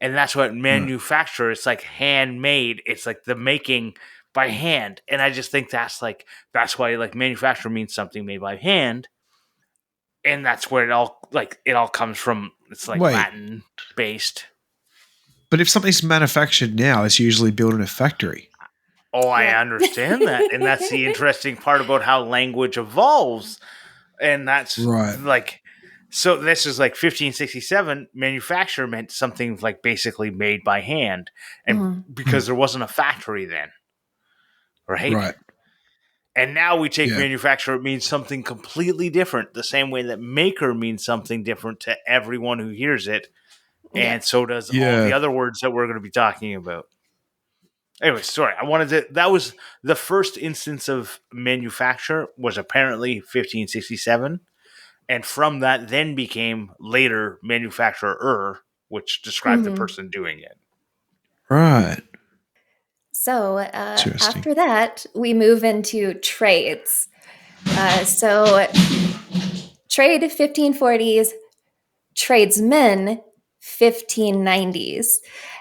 And that's what Right. manufacture, it's like handmade. It's like the making by hand. And I just think that's why like manufacture means something made by hand. And that's where it all comes from. It's like Wait, Latin based. but if something's manufactured now, it's usually built in a factory. Oh, I Yeah. understand that. And that's the interesting part about how language evolves. And that's Right. like, so this is like 1567. Manufacture meant something like basically made by hand, and Mhm. Hmm. because there wasn't a factory then, right? Right. And now we take Yeah. manufacturer, it means something completely different, the same way that maker means something different to everyone who hears it. and so does all Yeah. the other words that we're going to be talking about. Anyway, sorry. That was the first instance of manufacture was apparently 1567. And from that then became later manufacturer, which described the person doing it. Right. So Interesting. after that, we move into trades. So trade 1540s, tradesmen 1590s.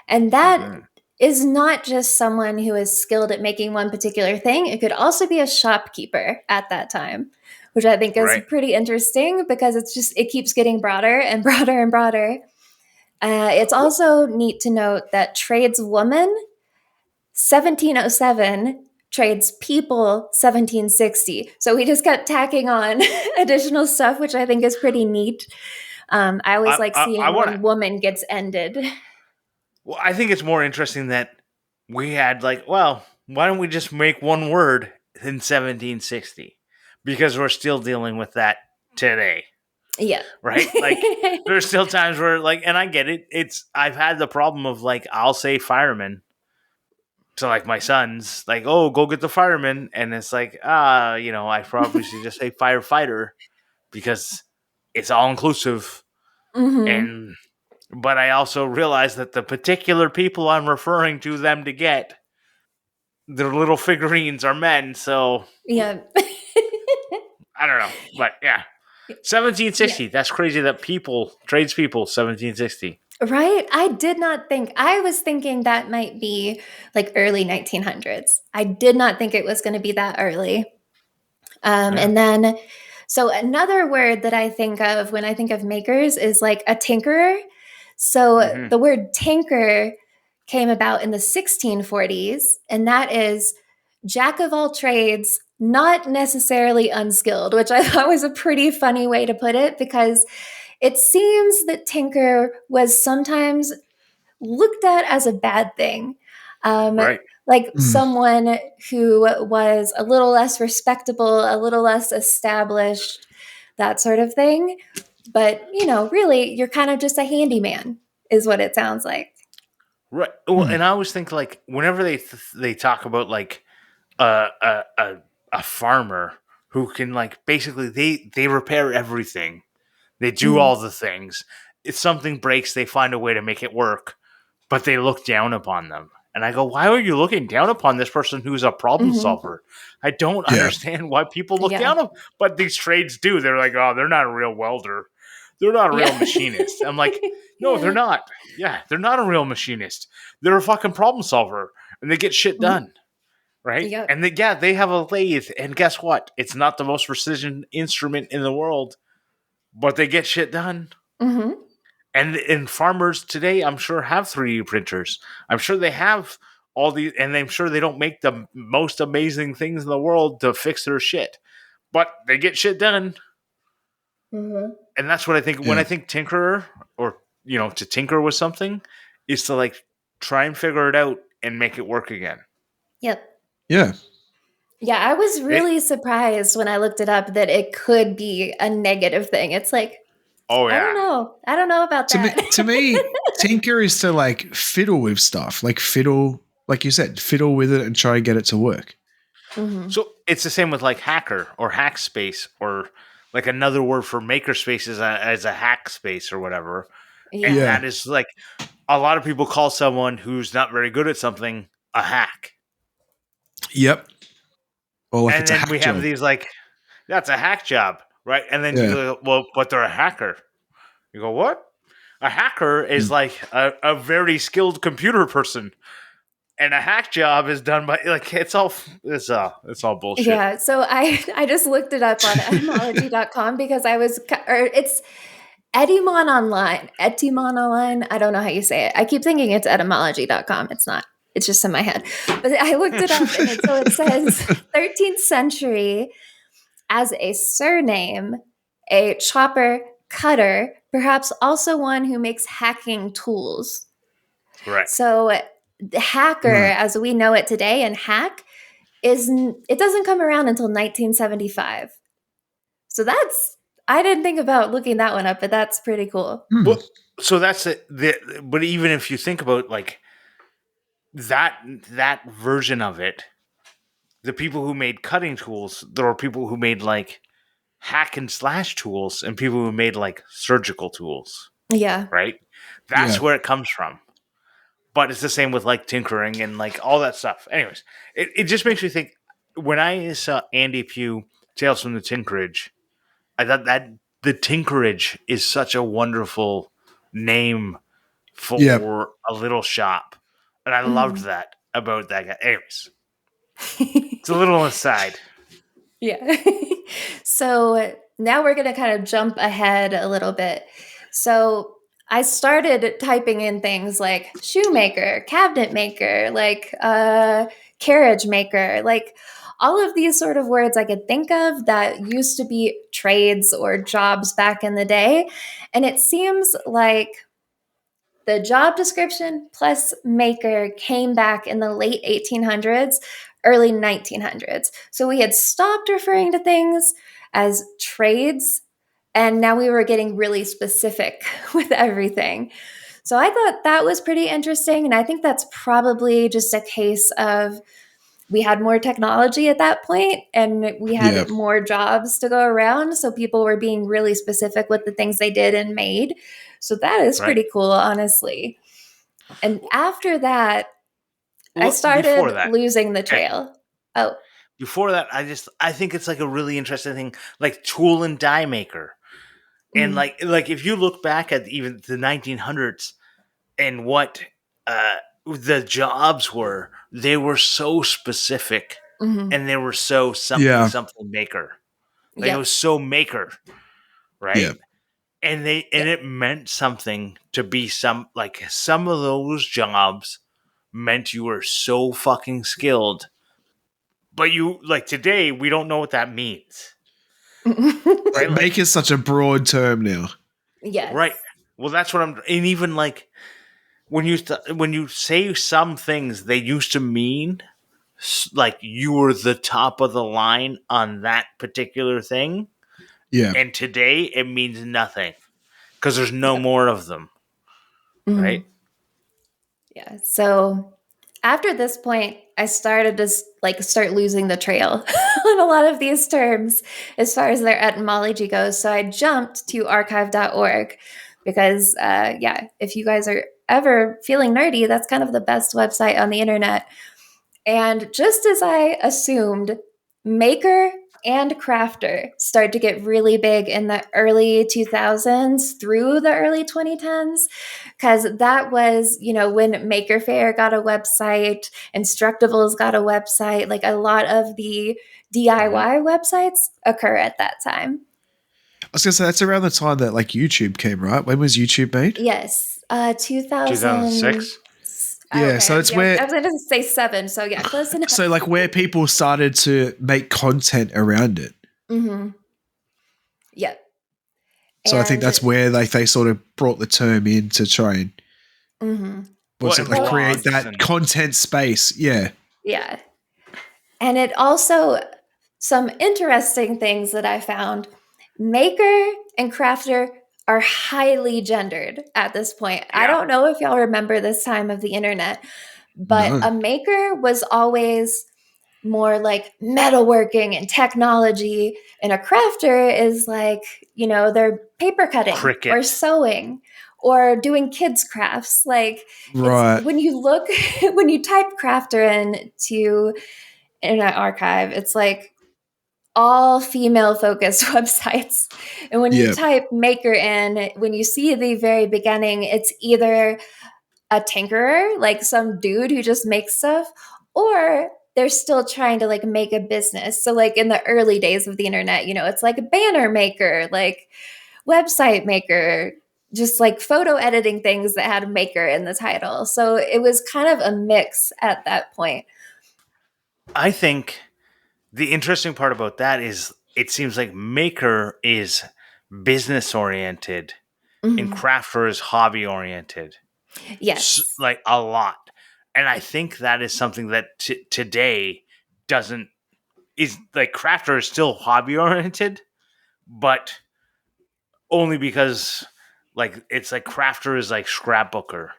And that is not just someone who is skilled at making one particular thing. It could also be a shopkeeper at that time, which I think is Right. pretty interesting because it keeps getting broader and broader and broader. It's also neat to note that tradeswoman 1707, tradespeople 1760. So we just kept tacking on additional stuff, which I think is pretty neat. I always like seeing when woman gets ended. Well, I think it's more interesting that we had why don't we just make one word in 1760? Because we're still dealing with that today. Yeah. Right? Like there's still times where and I get it. I've had the problem of I'll say fireman to my sons, oh, go get the fireman, and it's I probably should just say firefighter because it's all inclusive. Mm-hmm. But I also realize that the particular people I'm referring to them to get their little figurines are men, so yeah. I don't know, but yeah, 1760. Yeah. That's crazy that tradespeople 1760. Right? I was thinking that might be early 1900s. I did not think it was going to be that early. And then, so another word that I think of when I think of makers is a tinkerer. So the word tinker came about in the 1640s, and that is jack of all trades, not necessarily unskilled, which I thought was a pretty funny way to put it because it seems that tinker was sometimes looked at as a bad thing. Right. Someone who was a little less respectable, a little less established, that sort of thing. But, really, you're kind of just a handyman, is what it sounds like. Right. Well, and I always think whenever they talk about a farmer who can basically they repair everything. They do all the things. If something breaks, they find a way to make it work, but they look down upon them. And I go, why are you looking down upon this person who's a problem solver? I don't understand why people look down on them. But these trades do. They're like, oh, they're not a real welder. They're not a real machinist. I'm like, no, they're not. Yeah, they're not a real machinist. They're a fucking problem solver. And they get shit done. Right? Yep. And they have a lathe. And guess what? It's not the most precision instrument in the world. But they get shit done. Mm-hmm. And farmers today, I'm sure, have 3D printers. I'm sure they have all these, and I'm sure they don't make the most amazing things in the world to fix their shit. But they get shit done. Mm-hmm. And that's what I think. When I think tinkerer, or, to tinker with something, is to try and figure it out and make it work again. Yep. Yeah. Yeah, I was really surprised when I looked it up that it could be a negative thing. It's oh yeah, I don't know about that. To me, tinker is to fiddle with stuff, fiddle, like you said, fiddle with it and try and get it to work. Mm-hmm. So it's the same with hacker or hack space, or another word for makerspace as a hack space or whatever. Yeah. And that is a lot of people call someone who's not very good at something a hack. Yep. Or and then we have these that's a hack job, right? And then you go, well, but they're a hacker. You go, what? A hacker is a very skilled computer person, and a hack job is done by it's all bullshit. Yeah. So I just looked it up on etymology.com because it's Etymon Online. Etymon Online. I don't know how you say it. I keep thinking it's etymology.com. It's not. It's just in my head. But I looked it up, and so it says 13th century as a surname, a chopper, cutter, perhaps also one who makes hacking tools. Right. So the hacker, as we know it today, and hack it doesn't come around until 1975. So that's I didn't think about looking that one up, but that's pretty cool. Well, so that's it. But even if you think about like that version of it, the people who made cutting tools, there were people who made like hack and slash tools, and people who made like surgical tools. Yeah. Right. That's Yeah. where it comes from. But it's the same with like tinkering and like all that stuff. Anyways, it just makes me think. When I saw Andy Pugh, Tales from the Tinkerage, I thought that the Tinkerage is such a wonderful name for Yep. a little shop. And I loved that about that guy. Anyways, it's a little aside. Yeah. So now we're going to kind of jump ahead a little bit. So I started typing in things like shoemaker, cabinet maker, like carriage maker, like all of these sort of words I could think of that used to be trades or jobs back in the day. And it seems like the job description plus maker came back in the late 1800s, early 1900s. So we had stopped referring to things as trades, and now we were getting really specific with everything. So I thought that was pretty interesting. And I think that's probably just a case of we had more technology at that point and we had Yeah. more jobs to go around. So people were being really specific with the things they did and made. So that is Right. pretty cool, honestly. And after that, I Well, started before that- losing the trail. Oh, Before that, I think it's like a really interesting thing, like tool and die maker. And like if you look back at even the 1900s and what the jobs were, they were so specific mhm. and they were so something Yeah. something maker. Like Yep. it was so maker, right? Yeah. And it meant something to be some of those jobs meant you were so fucking skilled. But you like today we don't know what that means. Right? Like- Make is such a broad term now. Yes. Right. Well, that's what I'm. And even like when you say some things, they used to mean like you were the top of the line on that particular thing, Yeah. and today it means nothing because there's no more of them. Mhm. Right. Yeah. So after this point, I started to start losing the trail on a lot of these terms as far as their etymology goes. So I jumped to archive.org because, if you guys are ever feeling nerdy, that's kind of the best website on the internet. And just as I assumed, maker and crafter start to get really big in the early 2000s through the early 2010s, because that was, when Maker Faire got a website, Instructables got a website, like a lot of the DIY websites occur at that time. I was gonna say that's around the time that like YouTube came, right? When was YouTube made? Yes, 2006. Yeah, so it's where- I was going to say 7, so yeah, close enough. So like where people started to make content around it. Mm-hmm. Yep. So I think that's where like they sort of brought the term in to try and Mm-hmm. create that and- content space. Yeah. Yeah. And it also, some interesting things that I found, maker and crafter are highly gendered at this point. I Yeah. don't know if y'all remember this time of the internet, but No. a maker was always more like metalworking and technology, and a crafter is like, they're paper cutting Cricket. or sewing or doing kids crafts. Like Right. when you type crafter into Internet Archive, it's like all female focused websites. And when you Yeah. type maker in, when you see the very beginning, it's either a tinkerer, like some dude who just makes stuff, or they're still trying to like make a business. So like in the early days of the internet, it's like a banner maker, like website maker, just like photo editing things that had maker in the title. So it was kind of a mix at that point. I think the interesting part about that is it seems like maker is business oriented and crafter is hobby oriented. Yes. Like a lot. And I think that is something that today doesn't is like crafter is still hobby oriented, but only because like it's like crafter is like scrapbooker,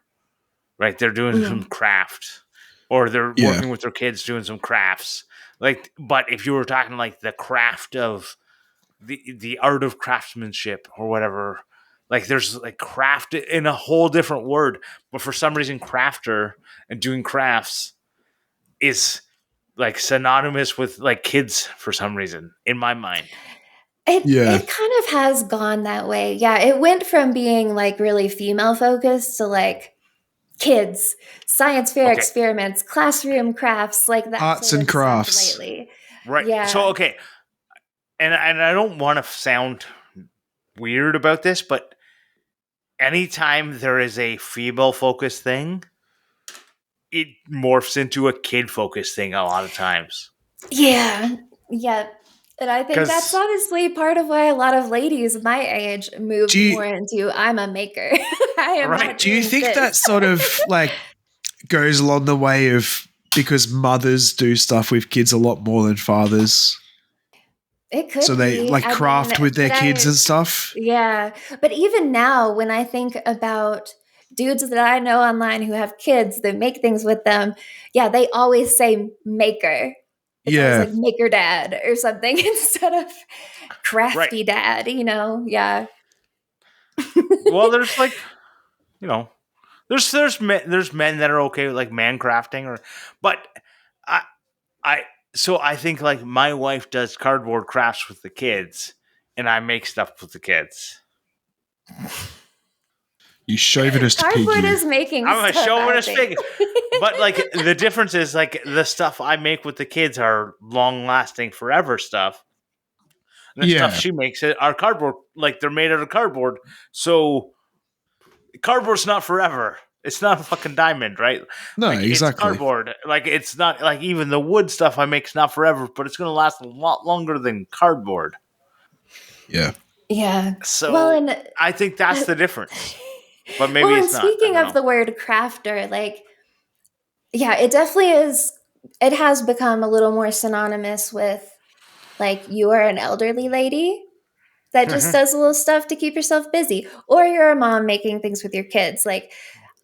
right? They're doing some craft, or they're Yeah. working with their kids doing some crafts. Like, but if you were talking like the craft of the art of craftsmanship or whatever, like there's like craft in a whole different word. But for some reason, crafter and doing crafts is like synonymous with like kids for some reason in my mind. It kind of has gone that way. Yeah, it went from being like really female focused to like kids, science fair Okay. experiments, classroom crafts, like that Arts sort and of stuff crafts. lately. Right. Yeah. So okay. And I don't want to sound weird about this, but anytime there is a female focused thing, it morphs into a kid focused thing a lot of times. Yeah. Yeah. And I think 'Cause- that's honestly part of why a lot of ladies my age moved more into I'm a maker. I am Right. not Do you doing think this. that sort of like goes along the way of because mothers do stuff with kids a lot more than fathers? It could So they be. like I craft mean, with their but kids and stuff? Yeah. But even now, when I think about dudes that I know online who have kids that make things with them, yeah, they always say maker. It's always like maker dad or something instead of crafty dad, you know? Yeah. Well, there's like, you know, there's men that are okay with like man crafting, or, but so I think like my wife does cardboard crafts with the kids, and I make stuff with the kids. You chauvinist pig. Cardboard You. is making I'm a stuff, chauvinist I think. pig. But like the difference is like the stuff I make with the kids are long lasting forever stuff. And the stuff she makes are cardboard, like they're made out of cardboard. So cardboard's not forever. It's not a fucking diamond, right? No, like, exactly. It's cardboard. Like it's not like even the wood stuff I make's not forever, but it's gonna last a lot longer than cardboard. Yeah. Yeah. So well, and I think that's the difference. But maybe well, it's and not. speaking of the word crafter, like, yeah, it definitely is. It has become a little more synonymous with like you are an elderly lady that just does a little stuff to keep yourself busy, or you're a mom making things with your kids. Like,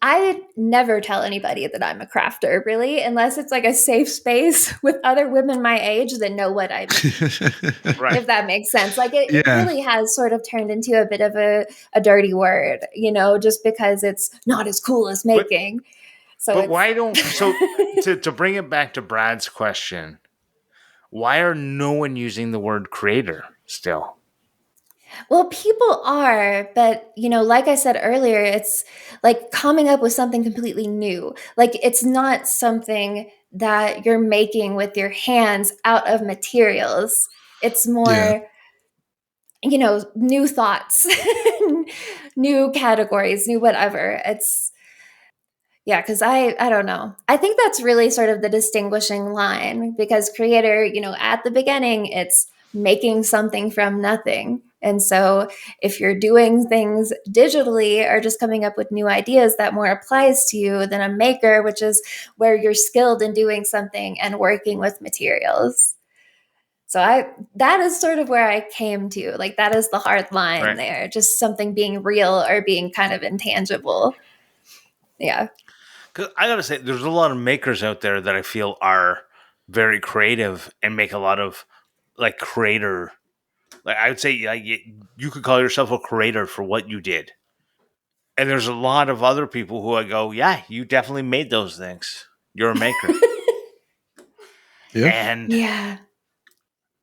I never tell anybody that I'm a crafter, really, unless it's like a safe space with other women my age that know what I mean. Right. If that makes sense. Like it really has sort of turned into a bit of a dirty word, you know, just because it's not as cool as making. But why don't to bring it back to Brad's question, why are no one using the word creator still? Well, people are, but you know, like I said earlier, it's like coming up with something completely new. Like it's not something that you're making with your hands out of materials. It's more, you know, new thoughts, new categories, new whatever. It's yeah, because I don't know. I think that's really sort of the distinguishing line because creator, you know, at the beginning, it's making something from nothing. And so if you're doing things digitally or just coming up with new ideas, that more applies to you than a maker, which is where you're skilled in doing something and working with materials. So that is sort of where I came to. Like that is the hard line there, just something being real or being kind of intangible. Yeah. Because I gotta say, there's a lot of makers out there that I feel are very creative and make a lot of like creator. Like I would say, like, you could call yourself a creator for what you did. And there's a lot of other people who I go, yeah, you definitely made those things. You're a maker.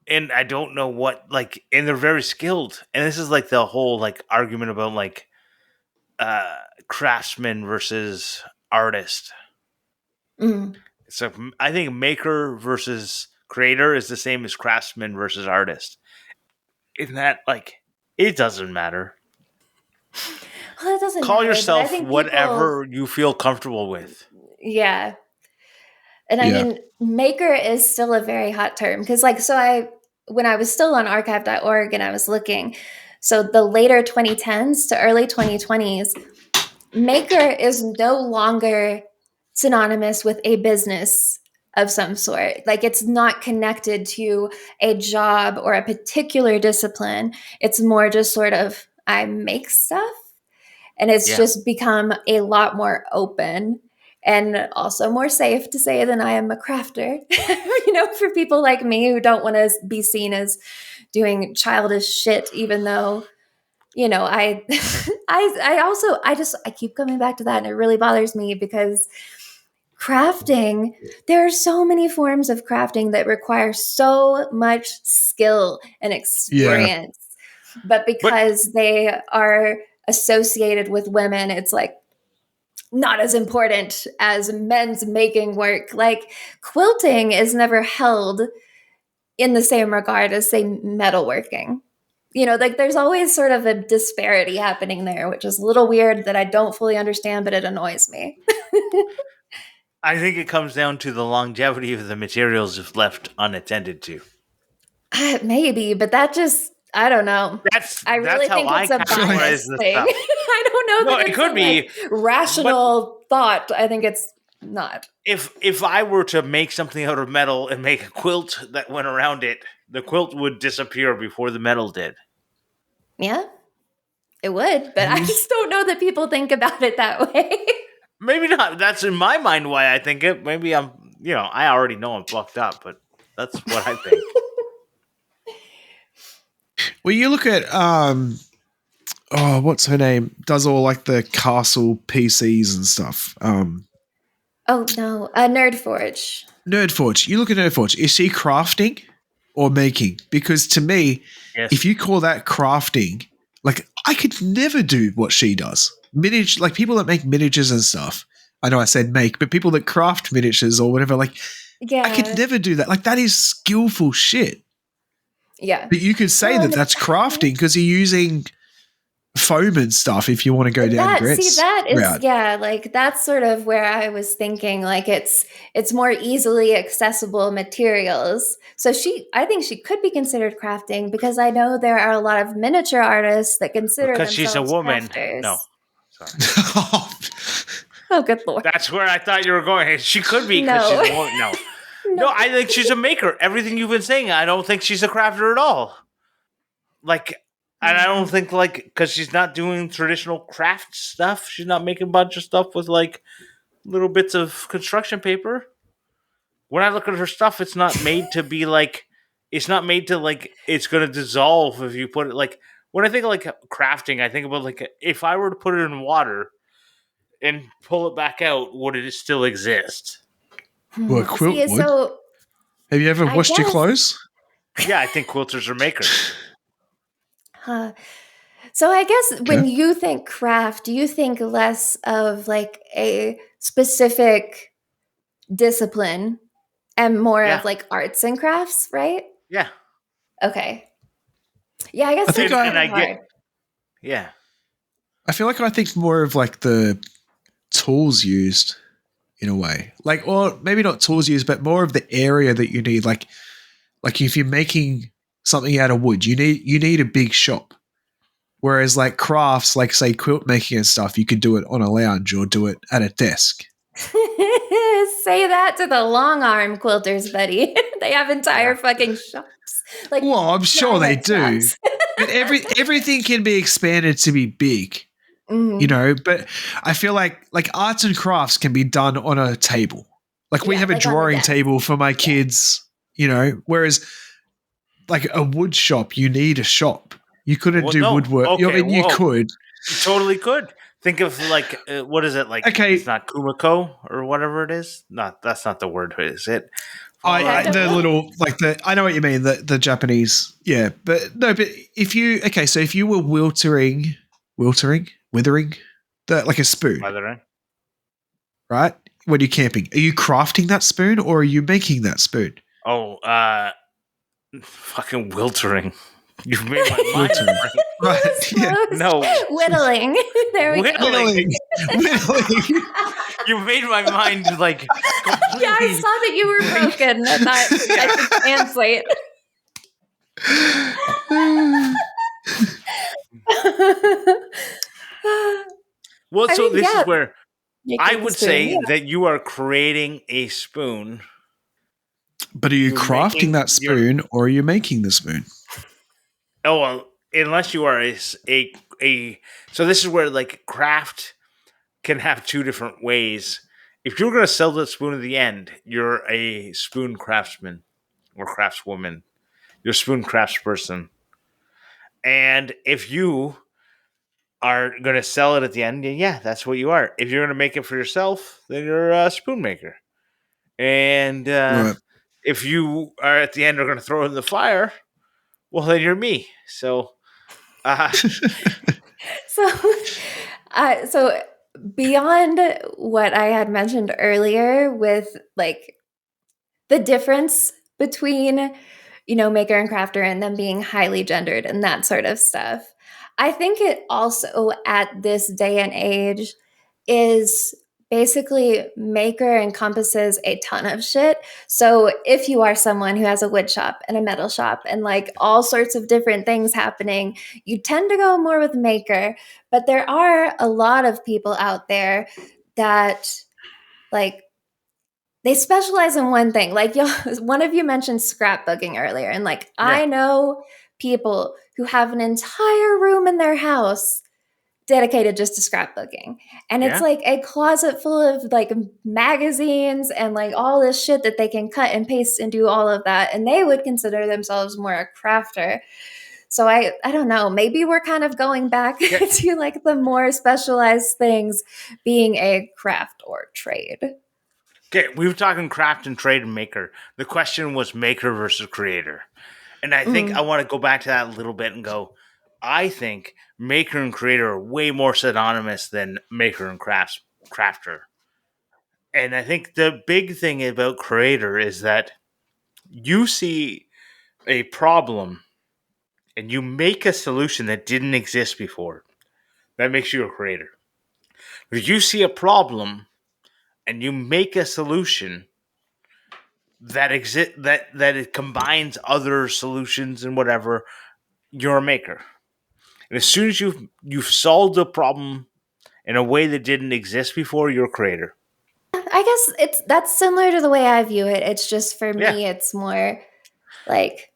And I don't know what like, and they're very skilled. And this is like the whole like argument about like craftsman versus artist. So I think maker versus creator is the same as craftsman versus artist. Isn't that like it doesn't matter? Well, it doesn't call matter, yourself I think whatever you feel comfortable with. Yeah. And I mean, maker is still a very hot term because like when I was still on archive.org and I was looking, so the later 2010s to early 2020s, maker is no longer synonymous with a business of some sort. Like it's not connected to a job or a particular discipline. It's more just sort of I make stuff. And it's Yeah. just become a lot more open and also more safe to say than I am a crafter. For people like me who don't want to be seen as doing childish shit, even though, I I keep coming back to that, and it really bothers me because crafting, there are so many forms of crafting that require so much skill and experience. But because they are associated with women, it's like not as important as men's making work. Like quilting is never held in the same regard as, say, metalworking. Like there's always sort of a disparity happening there, which is a little weird that I don't fully understand, but it annoys me. I think it comes down to the longevity of the materials if left unattended to. Maybe, but that just, I don't know. I really think it's a bias thing. I don't know that it could be rational thought. I think it's not. If I were to make something out of metal and make a quilt that went around it, the quilt would disappear before the metal did. Yeah, it would, but I just don't know that people think about it that way. Maybe not. That's in my mind why I think it. Maybe I already know I'm fucked up, but that's what I think. Well, you look at what's her name? Does all like the castle PCs and stuff. Oh no, Nerdforge. Nerdforge. You look at Nerdforge. Is she crafting or making? Because to me, if you call that crafting, like I could never do what she does. Like people that make miniatures and stuff. I know I said make, but people that craft miniatures or whatever, like I could never do that. Like that is skillful shit. Yeah. But you could say that's crafting because you're using foam and stuff if you want to go down Gret's route. Yeah, like that's sort of where I was thinking, like it's more easily accessible materials. So I think she could be considered crafting because I know there are a lot of miniature artists that consider themselves she's a woman. Crafters. No. Sorry. Oh, good Lord. That's where I thought you were going. She could be because she's a woman. No. No, I think she's a maker. Everything you've been saying, I don't think she's a crafter at all. Like, and I don't think, because she's not doing traditional craft stuff. She's not making a bunch of stuff with, little bits of construction paper. When I look at her stuff, it's not made to be, it's not made to, it's going to dissolve if you put it, when I think of, crafting, I think about, if I were to put it in water and pull it back out, would it still exist? Well, a quilt would. So, have you ever washed your clothes? Yeah, I think quilters are makers. So I guess when you think craft, do you think less of a specific discipline and more of arts and crafts, right? Yeah. Okay. Yeah, I guess I feel like I think more of the tools used in a way, or maybe not tools used, but more of the area that you need. Like if you're making something out of wood, you need a big shop. Whereas crafts, say quilt making and stuff, you could do it on a lounge or do it at a desk. Say that to the long arm quilters, buddy. They have entire fucking shops. Well, I'm sure they do. But everything can be expanded to be big. Mm-hmm. But I feel like arts and crafts can be done on a table. We have a drawing table for my kids, whereas a wood shop, you need a shop. You couldn't do woodwork. Okay, you could. You totally could. Think of what is it Okay, it's not Kumiko or whatever it is. Not that's not the word, is it? The little I know what you mean. The Japanese, yeah, but no. But if you were withering, a spoon, right? When you're camping, are you crafting that spoon or are you making that spoon? Oh, fucking wiltering. You've made my mind. Right? Yeah. No. Whittling. There we go. Whittling. You made my mind completely. Yeah, I saw that you were broken. I thought I should translate. Well, this is where I would say that you are creating a spoon. But are you crafting that spoon or are you making the spoon? Oh, well, unless you are a so this is where like craft can have two different ways. If you're going to sell the spoon at the end, you're a spoon craftsman or craftswoman. You're a spoon craftsperson. And if you are going to sell it at the end, yeah, that's what you are. If you're going to make it for yourself, then you're a spoon maker. And Right. if you are at the end are going to throw it in the fire, well, then you're me. So, So, so beyond what I had mentioned earlier with like the difference between, maker and crafter and them being highly gendered and that sort of stuff, I think it also at this day and age is basically maker encompasses a ton of shit. So if you are someone who has a wood shop and a metal shop and like all sorts of different things happening, you tend to go more with maker. But there are a lot of people out there that like they specialize in one thing. Like one of you mentioned scrapbooking earlier, and like yeah. I know people who have an entire room in their house dedicated just to scrapbooking. And it's Yeah. like a closet full of like magazines and like all this shit that they can cut and paste and do all of that. And they would consider themselves more a crafter. So I don't know, maybe we're kind of going back Yeah. to like the more specialized things being a craft or trade. Okay, we were talking craft and trade and maker. The question was maker versus creator. And I think I want to go back to that a little bit and go, I think maker and creator are way more synonymous than maker and crafter. And I think the big thing about creator is that you see a problem and you make a solution that didn't exist before. That makes you a creator. If you see a problem and you make a solution that it combines other solutions and whatever, you're a maker. And as soon as you've solved a problem in a way that didn't exist before, you're a creator. I guess that's similar to the way I view it. It's just for Yeah. me, it's more like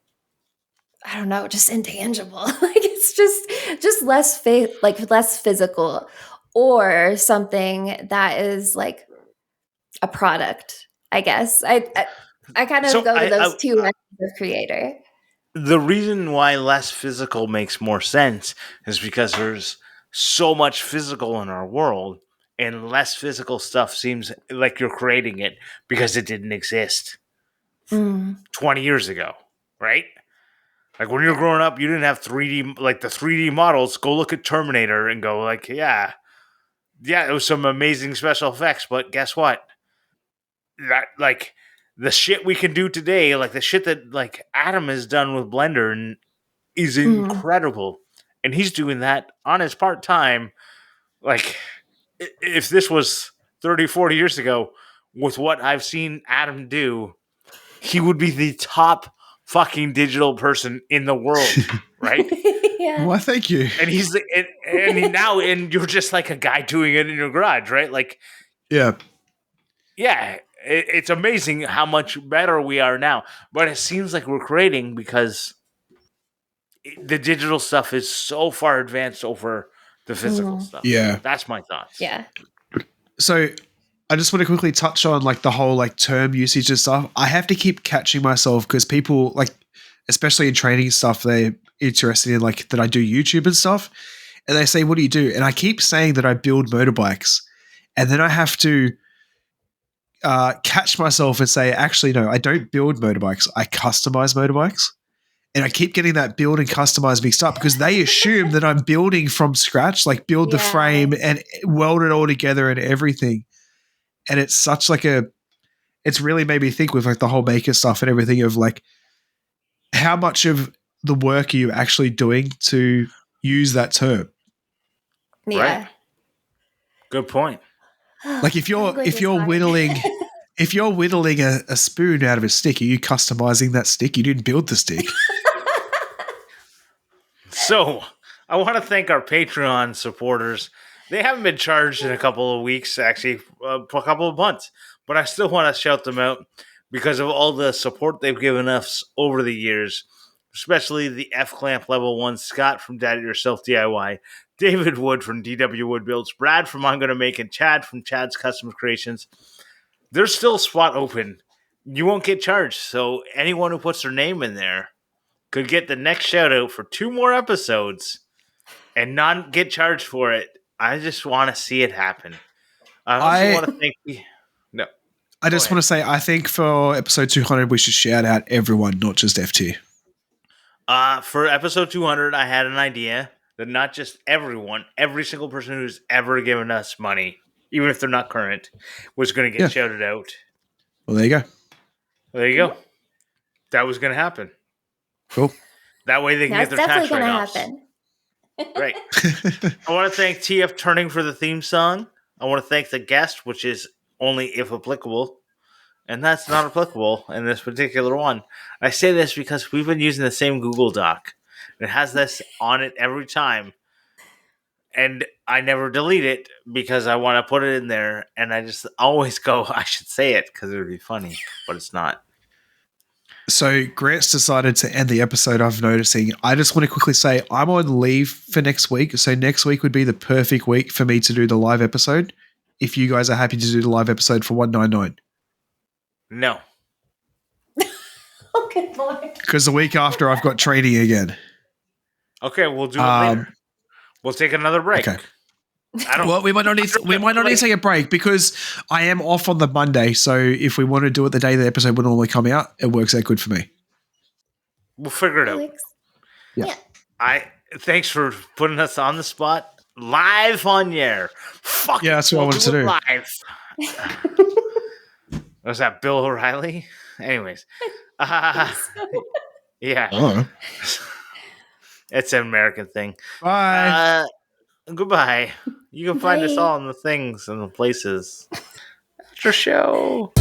I don't know, just intangible. Like it's just less less physical, or something that is like a product. I guess I kind of So go to those two ends of creator. The reason why less physical makes more sense is because there's so much physical in our world, and less physical stuff seems like you're creating it because it didn't exist 20 years ago, right? Like when you're growing up, you didn't have 3D, like the 3D models. Go look at Terminator and go like, yeah, it was some amazing special effects, but guess what? That like the shit we can do today, like the shit that like Adam has done with Blender and is incredible. And he's doing that on his part time. Like if this was 30, 40 years ago, with what I've seen Adam do, he would be the top fucking digital person in the world, right? Yeah. Why, thank you. And he's now you're just like a guy doing it in your garage, right? Like, Yeah. It's amazing how much better we are now. But it seems like we're creating because the digital stuff is so far advanced over the physical stuff. Yeah. That's my thoughts. Yeah. So I just want to quickly touch on like the whole like term usage and stuff. I have to keep catching myself because people like, especially in training stuff, they're interested in like that I do YouTube and stuff. And they say, what do you do? And I keep saying that I build motorbikes. And then I have to catch myself and say, actually, no, I don't build motorbikes. I customize motorbikes. And I keep getting that build and customize mixed up because they assume that I'm building from scratch, like build the frame and weld it all together and everything. And it's such like it's really made me think with like the whole maker stuff and everything of like, how much of the work are you actually doing to use that term? Yeah. Right. Good point. Like if you're whittling a spoon out of a stick, are you customizing that stick? You didn't build the stick. So I want to thank our Patreon supporters. They haven't been charged in a couple of weeks, actually, a couple of months. But I still want to shout them out because of all the support they've given us over the years, especially the F-Clamp Level 1 Scott from Dad It Yourself DIY, David Wood from DW Wood Builds, Brad from I'm Gonna Make, and Chad from Chad's Custom Creations. There's still a spot open. You won't get charged, so anyone who puts their name in there could get the next shout out for 2 more episodes and not get charged for it. I just want to see it happen. I also want to thank. No, I just want to say, I think for episode 200, we should shout out everyone, not just FT. For episode 200, I had an idea that not just everyone, every single person who's ever given us money, even if they're not current, was going to get shouted out. Well, there you go. There you go. That was going to happen. Cool. That way they can get their tax write-offs. That's definitely going to happen. Right. I want to thank TF Turning for the theme song. I want to thank the guest, which is only if applicable. And that's not applicable in this particular one. I say this because we've been using the same Google Doc. It has this on it every time. And I never delete it because I want to put it in there. And I just always go, I should say it because it would be funny. But it's not. So Grant's decided to end the episode, I'm noticing. I just want to quickly say I'm on leave for next week. So next week would be the perfect week for me to do the live episode. If you guys are happy to do the live episode for 199. No. Oh, good Lord. Because the week after I've got training again. Okay, we'll do it later. We'll take another break. Okay. Well, we might not need to take a break because I am off on the Monday. So if we want to do it the day the episode would normally come out, it works out good for me. We'll figure it out. Yeah. Thanks for putting us on the spot live on air. Fuck yeah, that's what I wanted to do. Live. Was that Bill O'Reilly? Anyways, yeah, it's an American thing. Bye. Goodbye. You can find us all in the things and the places. After show.